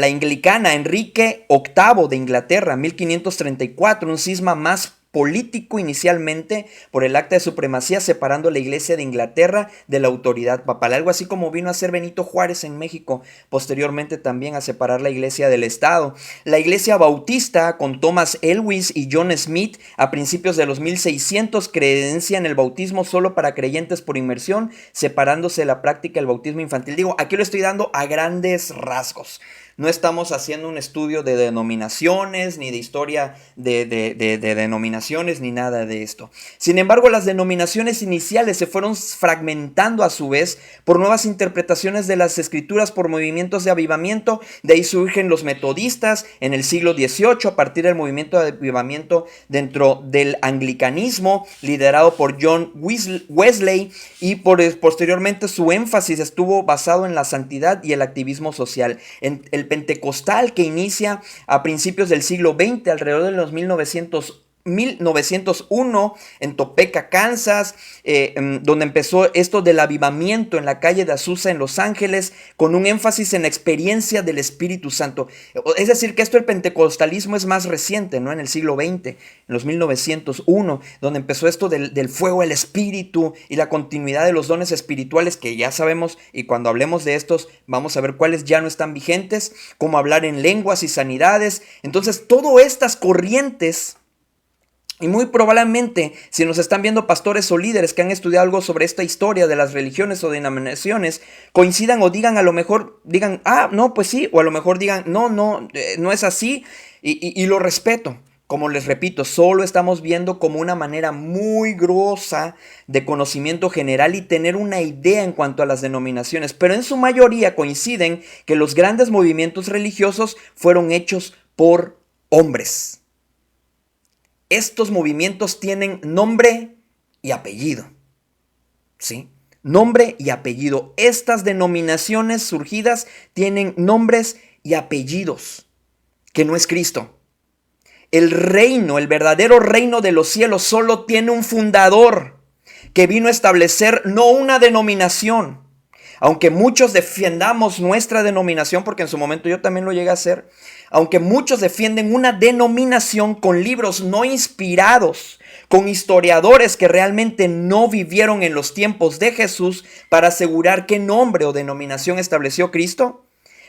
Enrique VIII de Inglaterra, 1534, un cisma más político inicialmente por el acta de supremacía separando la iglesia de Inglaterra de la autoridad papal, algo así como vino a hacer Benito Juárez en México, posteriormente también a separar la iglesia del Estado. La iglesia bautista con Thomas Elwes y John Smith a principios de los 1600 creencia en el bautismo solo para creyentes por inmersión, separándose de la práctica del bautismo infantil. Digo, aquí lo estoy dando a grandes rasgos. No estamos haciendo un estudio de denominaciones, ni de historia de denominaciones, ni nada de esto. Sin embargo, las denominaciones iniciales se fueron fragmentando a su vez por nuevas interpretaciones de las escrituras, por movimientos de avivamiento. De ahí surgen los metodistas en el siglo XVIII, a partir del movimiento de avivamiento dentro del anglicanismo, liderado por John Wesley, y posteriormente su énfasis estuvo basado en la santidad y el activismo social. El pentecostal, que inicia a principios del siglo XX, alrededor de los 1901 en Topeka, Kansas, donde empezó esto del avivamiento en la calle de Azusa en Los Ángeles, con un énfasis en la experiencia del Espíritu Santo. Es decir, que esto el pentecostalismo es más reciente, ¿no? En el siglo XX, en los 1901, donde empezó esto del fuego, el Espíritu y la continuidad de los dones espirituales que ya sabemos, y cuando hablemos de estos vamos a ver cuáles ya no están vigentes, como hablar en lenguas y sanidades. Entonces, todas estas corrientes, y muy probablemente si nos están viendo pastores o líderes que han estudiado algo sobre esta historia de las religiones o denominaciones, coincidan o digan, a lo mejor digan, no, pues sí, o a lo mejor digan, no es así, y lo respeto. Como les repito, solo estamos viendo como una manera muy grosa de conocimiento general y tener una idea en cuanto a las denominaciones, pero en su mayoría coinciden que los grandes movimientos religiosos fueron hechos por hombres. Estos movimientos tienen nombre y apellido, ¿sí? Nombre y apellido. Estas denominaciones surgidas tienen nombres y apellidos, que no es Cristo. El reino, el verdadero reino de los cielos solo tiene un fundador que vino a establecer no una denominación. Aunque muchos defiendamos nuestra denominación, porque en su momento yo también lo llegué a hacer, aunque muchos defienden una denominación con libros no inspirados, con historiadores que realmente no vivieron en los tiempos de Jesús para asegurar qué nombre o denominación estableció Cristo,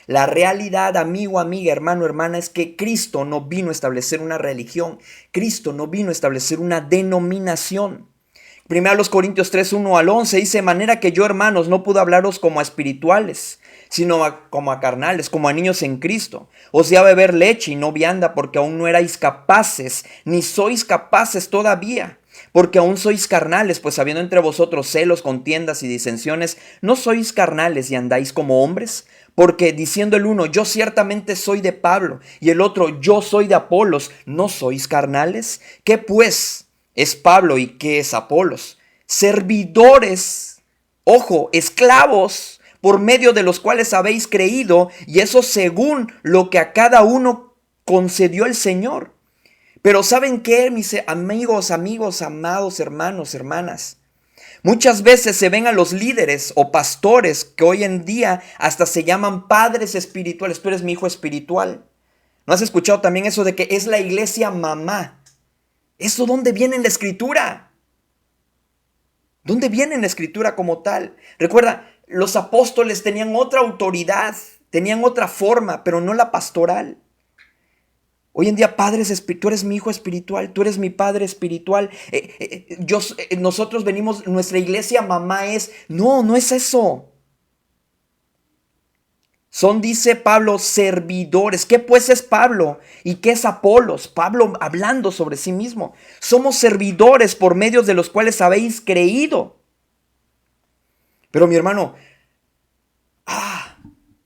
la realidad, amigo, amiga, hermano, hermana, es que Cristo no vino a establecer una religión. Cristo no vino a establecer una denominación. Primero Corintios 3, 1 al 11 dice, de manera que yo, hermanos, no pude hablaros como a espirituales, sino como a carnales, como a niños en Cristo. Os di a beber leche y no vianda, porque aún no erais capaces, ni sois capaces todavía. Porque aún sois carnales, pues habiendo entre vosotros celos, contiendas y disensiones, ¿no sois carnales y andáis como hombres? Porque diciendo el uno, yo ciertamente soy de Pablo, y el otro, yo soy de Apolos, ¿no sois carnales? ¿Qué pues es Pablo y qué es Apolos? Servidores, ojo, esclavos, por medio de los cuales habéis creído, y eso según lo que a cada uno concedió el Señor. Pero ¿saben qué, mis amigos, amados, hermanos, hermanas? Muchas veces se ven a los líderes o pastores que hoy en día hasta se llaman padres espirituales. Tú eres mi hijo espiritual. ¿No has escuchado también eso de que es la iglesia mamá? ¿Eso dónde viene en la escritura? ¿Dónde viene en la escritura como tal? Recuerda, los apóstoles tenían otra autoridad, tenían otra forma, pero no la pastoral. Hoy en día, padres espirituales, tú eres mi hijo espiritual, tú eres mi padre espiritual. Nosotros venimos, nuestra iglesia mamá es. No es eso. Son, dice Pablo, servidores. ¿Qué pues es Pablo? ¿Y qué es Apolos? Pablo hablando sobre sí mismo. Somos servidores por medios de los cuales habéis creído. Pero mi hermano,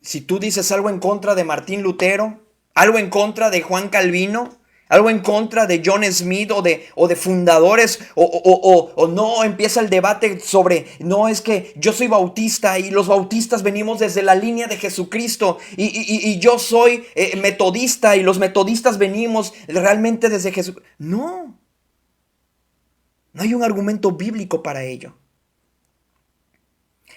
si tú dices algo en contra de Martín Lutero, algo en contra de Juan Calvino, algo en contra de John Smith o de fundadores, o no, empieza el debate sobre, no, es que yo soy bautista y los bautistas venimos desde la línea de Jesucristo y yo soy metodista y los metodistas venimos realmente desde Jesús. No hay un argumento bíblico para ello.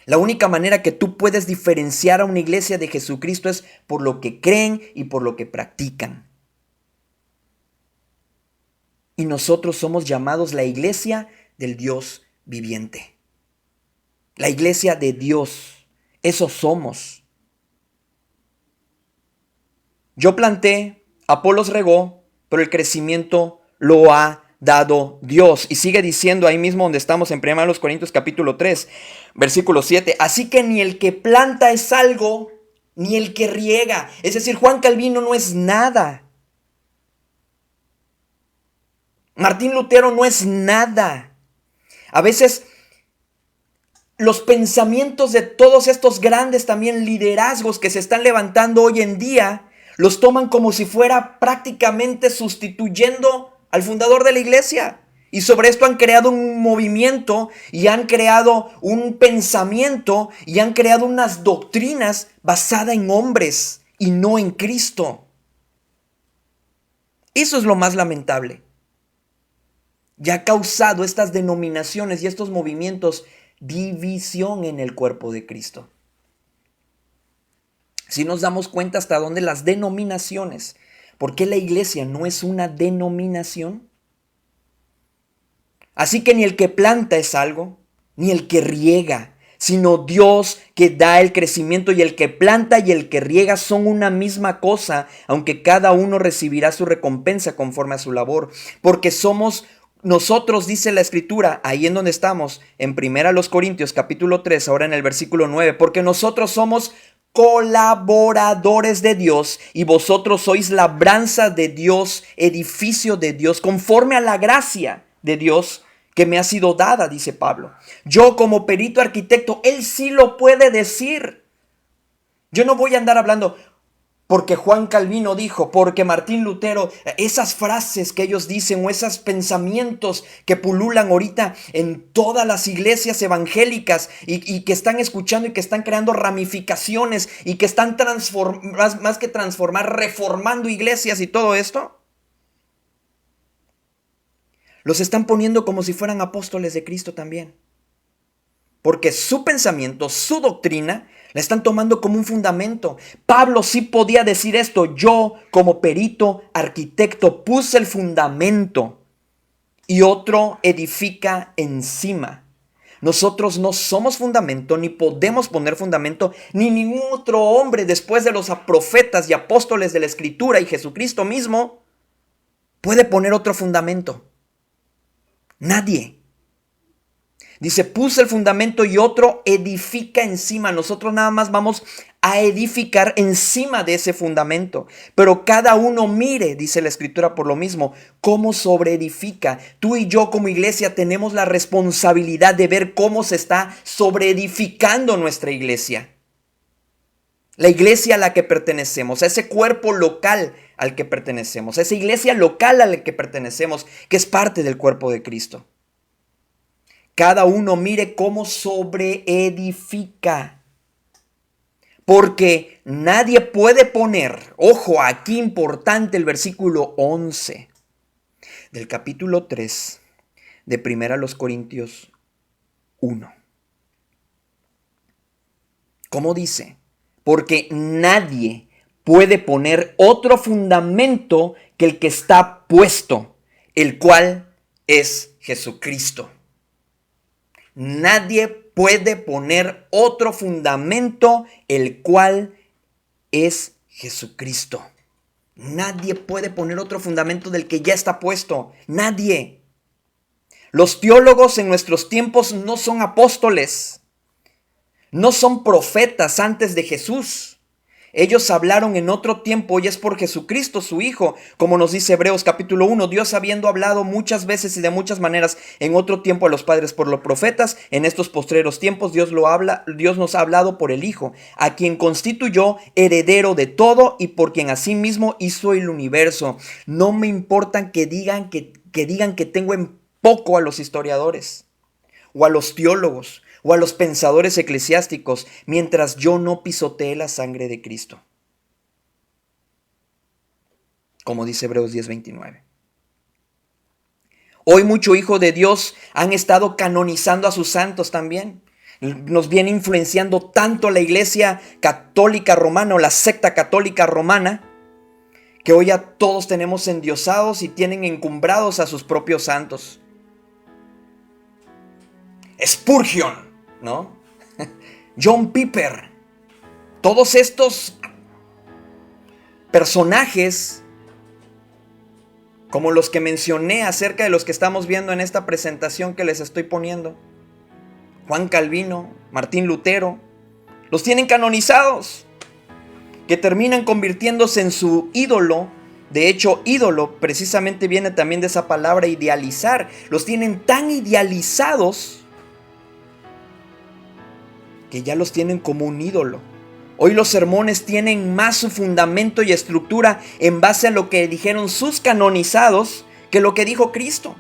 La única manera que tú puedes diferenciar a una iglesia de Jesucristo es por lo que creen y por lo que practican. Y nosotros somos llamados la iglesia del Dios viviente. La iglesia de Dios. Eso somos. Yo planté, Apolos regó, pero el crecimiento lo ha dado Dios. Y sigue diciendo ahí mismo donde estamos en 1 Corintios capítulo 3, versículo 7. Así que ni el que planta es algo, ni el que riega. Es decir, Juan Calvino no es nada. Martín Lutero no es nada. A veces los pensamientos de todos estos grandes también liderazgos que se están levantando hoy en día, los toman como si fuera prácticamente sustituyendo al fundador de la iglesia. Y sobre esto han creado un movimiento y han creado un pensamiento y han creado unas doctrinas basadas en hombres y no en Cristo. Eso es lo más lamentable. ya ha causado estas denominaciones y estos movimientos división en el cuerpo de Cristo. Si nos damos cuenta hasta dónde las denominaciones, ¿por qué la iglesia no es una denominación? Así que ni el que planta es algo, ni el que riega, sino Dios que da el crecimiento, y el que planta y el que riega son una misma cosa, aunque cada uno recibirá su recompensa conforme a su labor. Porque somos nosotros, dice la Escritura, ahí en donde estamos, en 1 Corintios capítulo 3, ahora en el versículo 9, porque nosotros somos colaboradores de Dios y vosotros sois labranza de Dios, edificio de Dios, conforme a la gracia de Dios que me ha sido dada, dice Pablo. Yo como perito arquitecto, él sí lo puede decir. Yo no voy a andar hablando porque Juan Calvino dijo, porque Martín Lutero, esas frases que ellos dicen o esos pensamientos que pululan ahorita en todas las iglesias evangélicas y que están escuchando y que están creando ramificaciones y que están más que transformar, reformando iglesias y todo esto. Los están poniendo como si fueran apóstoles de Cristo también. Porque su pensamiento, su doctrina, la están tomando como un fundamento. Pablo sí podía decir esto. Yo, como perito, arquitecto, puse el fundamento y otro edifica encima. Nosotros no somos fundamento, ni podemos poner fundamento, ni ningún otro hombre después de los profetas y apóstoles de la Escritura y Jesucristo mismo puede poner otro fundamento. Nadie. Dice, puse el fundamento y otro edifica encima. Nosotros nada más vamos a edificar encima de ese fundamento. Pero cada uno mire, dice la Escritura por lo mismo, cómo sobreedifica. Tú y yo como iglesia tenemos la responsabilidad de ver cómo se está sobreedificando nuestra iglesia. La iglesia a la que pertenecemos, a ese cuerpo local al que pertenecemos, a esa iglesia local a la que pertenecemos, que es parte del cuerpo de Cristo. Cada uno mire cómo sobreedifica. Porque nadie puede poner, ojo, aquí importante el versículo 11 del capítulo 3 de 1 Corintios 1. ¿Cómo dice? Porque nadie puede poner otro fundamento que el que está puesto, el cual es Jesucristo. Nadie puede poner otro fundamento, el cual es Jesucristo. Nadie puede poner otro fundamento del que ya está puesto. Nadie. Los teólogos en nuestros tiempos no son apóstoles. No son profetas antes de Jesús. Ellos hablaron en otro tiempo y es por Jesucristo su Hijo, como nos dice Hebreos capítulo 1, Dios habiendo hablado muchas veces y de muchas maneras en otro tiempo a los padres por los profetas, en estos postreros tiempos Dios nos ha hablado por el Hijo, a quien constituyó heredero de todo y por quien asimismo hizo el universo. No me importa que digan que tengo en poco a los historiadores o a los teólogos o a los pensadores eclesiásticos, mientras yo no pisotee la sangre de Cristo. Como dice Hebreos 10:29. Hoy mucho hijo de Dios han estado canonizando a sus santos también. Nos viene influenciando tanto la iglesia católica romana o la secta católica romana, que hoy ya todos tenemos endiosados y tienen encumbrados a sus propios santos. Spurgeon, ¿no? John Piper, todos estos personajes como los que mencioné acerca de los que estamos viendo en esta presentación que les estoy poniendo, Juan Calvino, Martín Lutero, los tienen canonizados, que terminan convirtiéndose en su ídolo. De hecho, ídolo precisamente viene también de esa palabra idealizar. Los tienen tan idealizados que ya los tienen como un ídolo. Hoy los sermones tienen más su fundamento y estructura en base a lo que dijeron sus canonizados que lo que dijo Cristo.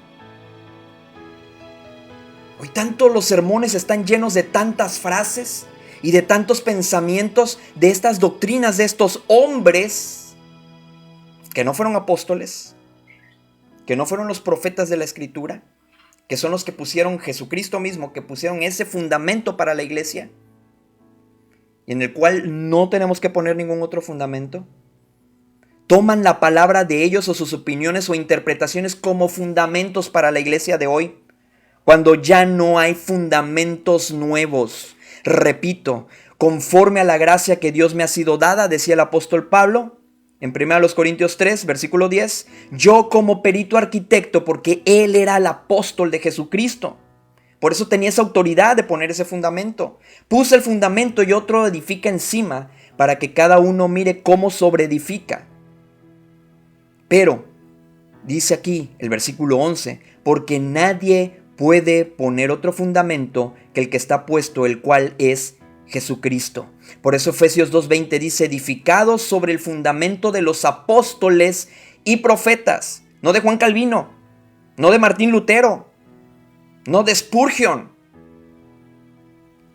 Hoy tanto los sermones están llenos de tantas frases y de tantos pensamientos de estas doctrinas de estos hombres que no fueron apóstoles, que no fueron los profetas de la Escritura, que son los que pusieron Jesucristo mismo, que pusieron ese fundamento para la iglesia, y en el cual no tenemos que poner ningún otro fundamento? Toman la palabra de ellos o sus opiniones o interpretaciones como fundamentos para la iglesia de hoy, cuando ya no hay fundamentos nuevos. Repito, conforme a la gracia que Dios me ha sido dada, decía el apóstol Pablo, en 1 Corintios 3, versículo 10, yo como perito arquitecto, porque él era el apóstol de Jesucristo. Por eso tenía esa autoridad de poner ese fundamento. Puse el fundamento y otro edifica encima, para que cada uno mire cómo sobreedifica. Pero, dice aquí el versículo 11, porque nadie puede poner otro fundamento que el que está puesto, el cual es Jesucristo. Por eso Efesios 2:20 dice, edificados sobre el fundamento de los apóstoles y profetas. No de Juan Calvino, no de Martín Lutero, no de Spurgeon.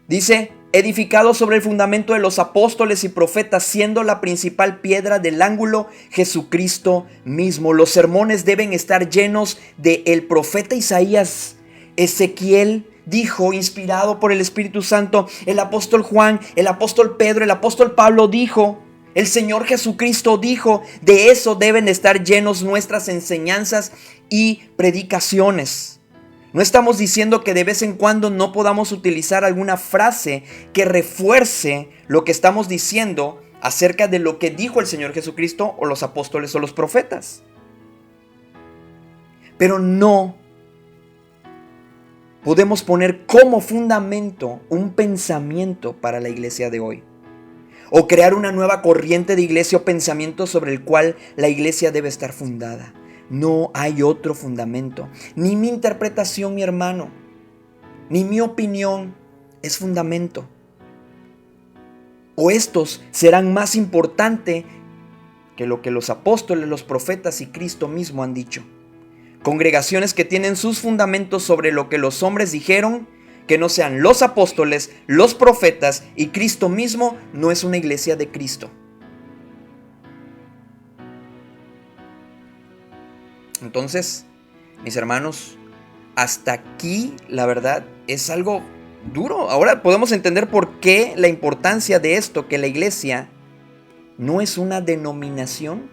Dice, edificados sobre el fundamento de los apóstoles y profetas, siendo la principal piedra del ángulo Jesucristo mismo. Los sermones deben estar llenos del profeta Isaías. Ezequiel dijo, inspirado por el Espíritu Santo, el apóstol Juan, el apóstol Pedro, el apóstol Pablo dijo, el Señor Jesucristo dijo, de eso deben estar llenos nuestras enseñanzas y predicaciones. No estamos diciendo que de vez en cuando no podamos utilizar alguna frase que refuerce lo que estamos diciendo acerca de lo que dijo el Señor Jesucristo o los apóstoles o los profetas. Pero no podemos poner como fundamento un pensamiento para la iglesia de hoy, o crear una nueva corriente de iglesia o pensamiento sobre el cual la iglesia debe estar fundada. No hay otro fundamento. Ni mi interpretación, mi hermano, ni mi opinión es fundamento. O estos serán más importantes que lo que los apóstoles, los profetas y Cristo mismo han dicho. Congregaciones que tienen sus fundamentos sobre lo que los hombres dijeron, que no sean los apóstoles, los profetas y Cristo mismo, no es una iglesia de Cristo. Entonces, mis hermanos, hasta aquí la verdad es algo duro. Ahora podemos entender por qué la importancia de esto, que la iglesia no es una denominación.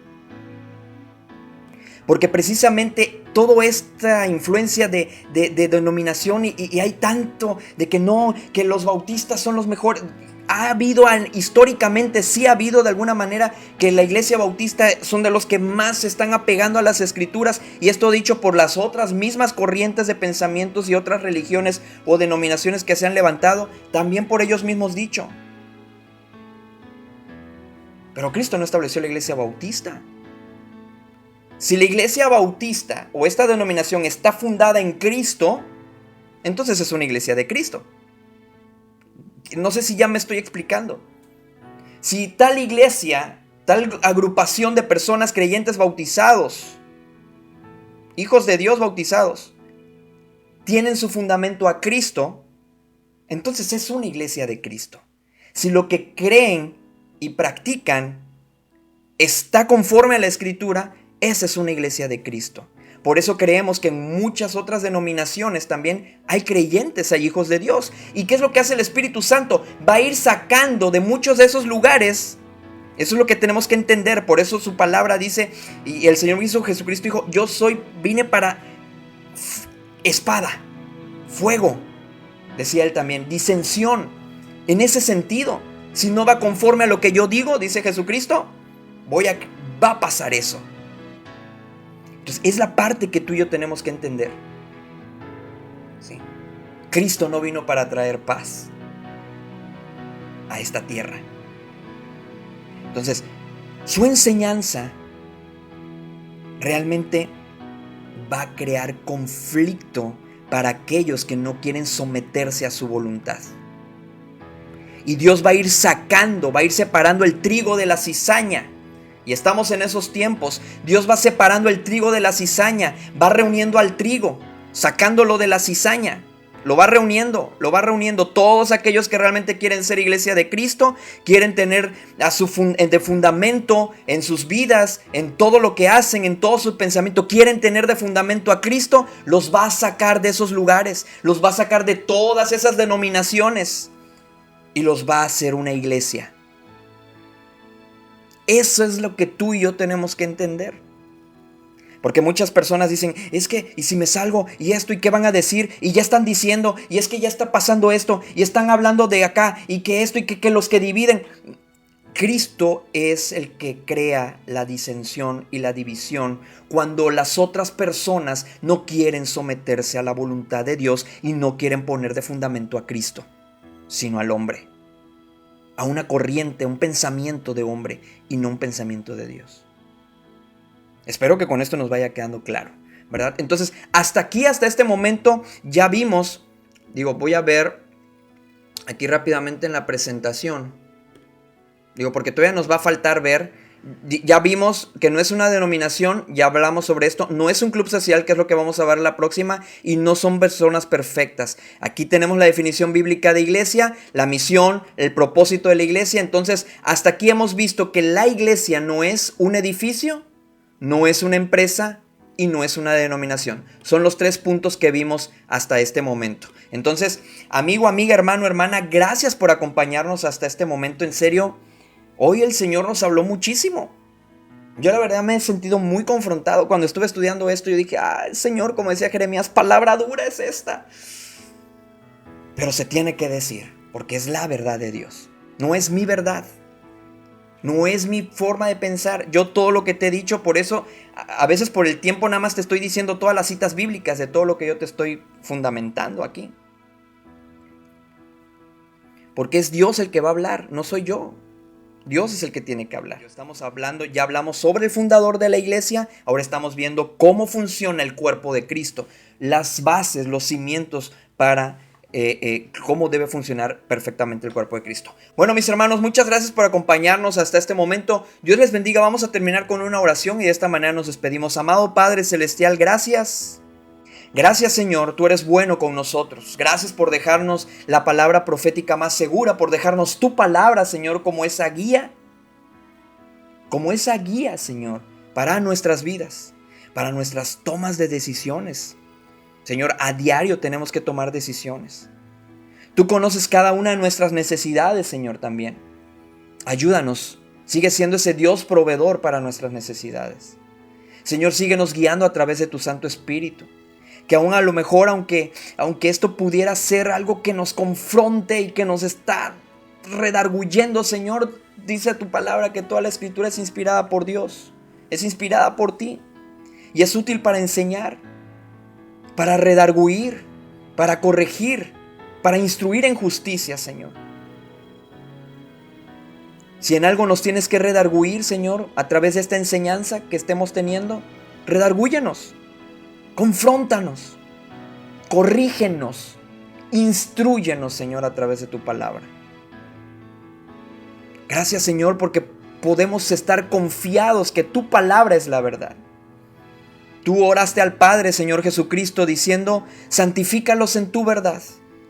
Porque precisamente toda esta influencia de denominación y hay tanto de que no, que los bautistas son los mejores. Ha habido, históricamente sí ha habido de alguna manera que la iglesia bautista son de los que más se están apegando a las escrituras, y esto dicho por las otras mismas corrientes de pensamientos y otras religiones o denominaciones que se han levantado, también por ellos mismos dicho. Pero Cristo no estableció la iglesia bautista. Si la iglesia bautista o esta denominación está fundada en Cristo, entonces es una iglesia de Cristo. No sé si ya me estoy explicando. Si tal iglesia, tal agrupación de personas creyentes bautizados, hijos de Dios bautizados, tienen su fundamento a Cristo, entonces es una iglesia de Cristo. Si lo que creen y practican está conforme a la Escritura, esa es una iglesia de Cristo. Por eso creemos que en muchas otras denominaciones también hay creyentes, hay hijos de Dios. ¿Y qué es lo que hace el Espíritu Santo? Va a ir sacando de muchos de esos lugares. Eso es lo que tenemos que entender. Por eso su palabra dice, y el Señor mismo Jesucristo dijo, vine para espada, fuego, decía él también, disensión. En ese sentido, si no va conforme a lo que yo digo, dice Jesucristo, va a pasar eso. Entonces es la parte que tú y yo tenemos que entender. ¿Sí? Cristo no vino para traer paz a esta tierra. Entonces, su enseñanza realmente va a crear conflicto para aquellos que no quieren someterse a su voluntad. Y Dios va a ir sacando, va a ir separando el trigo de la cizaña. Y estamos en esos tiempos. Dios va separando el trigo de la cizaña, va reuniendo al trigo, sacándolo de la cizaña. Lo va reuniendo, lo va reuniendo. Todos aquellos que realmente quieren ser iglesia de Cristo, quieren tener de fundamento en sus vidas, en todo lo que hacen, en todo su pensamiento, quieren tener de fundamento a Cristo, los va a sacar de esos lugares, los va a sacar de todas esas denominaciones y los va a hacer una iglesia. Eso es lo que tú y yo tenemos que entender. Porque muchas personas dicen, es que, ¿y si me salgo? ¿Y esto? ¿Y qué van a decir? Y ya están diciendo, y es que ya está pasando esto, y están hablando de acá, y que esto, y que los que dividen. Cristo es el que crea la disensión y la división cuando las otras personas no quieren someterse a la voluntad de Dios y no quieren poner de fundamento a Cristo, sino al hombre, a una corriente, un pensamiento de hombre y no un pensamiento de Dios. Espero que con esto nos vaya quedando claro, ¿verdad? Entonces, hasta aquí, hasta este momento, ya vimos, voy a ver aquí rápidamente en la presentación, porque todavía nos va a faltar ver, ya vimos que no es una denominación, ya hablamos sobre esto, no es un club social, que es lo que vamos a ver la próxima, y no son personas perfectas. Aquí tenemos la definición bíblica de iglesia, la misión, el propósito de la iglesia. Entonces, hasta aquí hemos visto que la iglesia no es un edificio, no es una empresa y no es una denominación. Son los 3 puntos que vimos hasta este momento. Entonces, amigo, amiga, hermano, hermana, gracias por acompañarnos hasta este momento. En serio, hoy el Señor nos habló muchísimo. Yo la verdad me he sentido muy confrontado. Cuando estuve estudiando esto, yo dije, Señor, como decía Jeremías, palabra dura es esta. Pero se tiene que decir, porque es la verdad de Dios. No es mi verdad. No es mi forma de pensar. Yo todo lo que te he dicho, por eso a veces por el tiempo nada más te estoy diciendo todas las citas bíblicas de todo lo que yo te estoy fundamentando aquí. Porque es Dios el que va a hablar, no soy yo. Dios es el que tiene que hablar. Estamos hablando, ya hablamos sobre el fundador de la iglesia, ahora estamos viendo cómo funciona el cuerpo de Cristo, las bases, los cimientos para cómo debe funcionar perfectamente el cuerpo de Cristo. Bueno, mis hermanos, muchas gracias por acompañarnos hasta este momento. Dios les bendiga. Vamos a terminar con una oración y de esta manera nos despedimos. Amado Padre Celestial, gracias. Gracias, Señor, tú eres bueno con nosotros. Gracias por dejarnos la palabra profética más segura, por dejarnos tu palabra, Señor, como esa guía, Señor, para nuestras vidas, para nuestras tomas de decisiones. Señor, a diario tenemos que tomar decisiones. Tú conoces cada una de nuestras necesidades, Señor, también. Ayúdanos. Sigue siendo ese Dios proveedor para nuestras necesidades. Señor, síguenos guiando a través de tu Santo Espíritu. Que aún a lo mejor, aunque esto pudiera ser algo que nos confronte y que nos está redarguyendo, Señor, dice tu palabra que toda la Escritura es inspirada por Dios. Es inspirada por ti. Y es útil para enseñar, para redarguir, para corregir, para instruir en justicia, Señor. Si en algo nos tienes que redarguir, Señor, a través de esta enseñanza que estemos teniendo, redargúyenos, confróntanos, corrígenos, instrúyenos, Señor, a través de tu palabra. Gracias, Señor, porque podemos estar confiados que tu palabra es la verdad. Tú oraste al Padre, Señor Jesucristo, diciendo, santifícalos en tu verdad.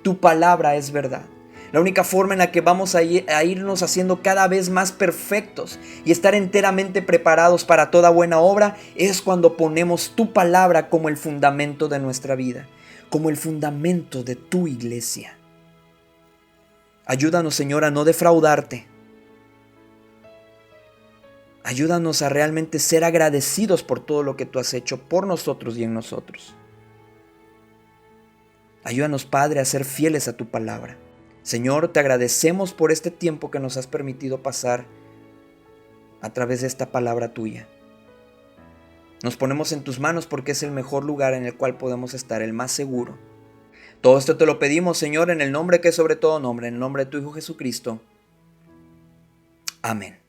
Tu palabra es verdad. La única forma en la que vamos a irnos haciendo cada vez más perfectos y estar enteramente preparados para toda buena obra es cuando ponemos tu palabra como el fundamento de nuestra vida, como el fundamento de tu iglesia. Ayúdanos, Señor, a no defraudarte. Ayúdanos a realmente ser agradecidos por todo lo que tú has hecho por nosotros y en nosotros. Ayúdanos, Padre, a ser fieles a tu palabra. Señor, te agradecemos por este tiempo que nos has permitido pasar a través de esta palabra tuya. Nos ponemos en tus manos porque es el mejor lugar en el cual podemos estar, el más seguro. Todo esto te lo pedimos, Señor, en el nombre que es sobre todo nombre, en el nombre de tu Hijo Jesucristo. Amén.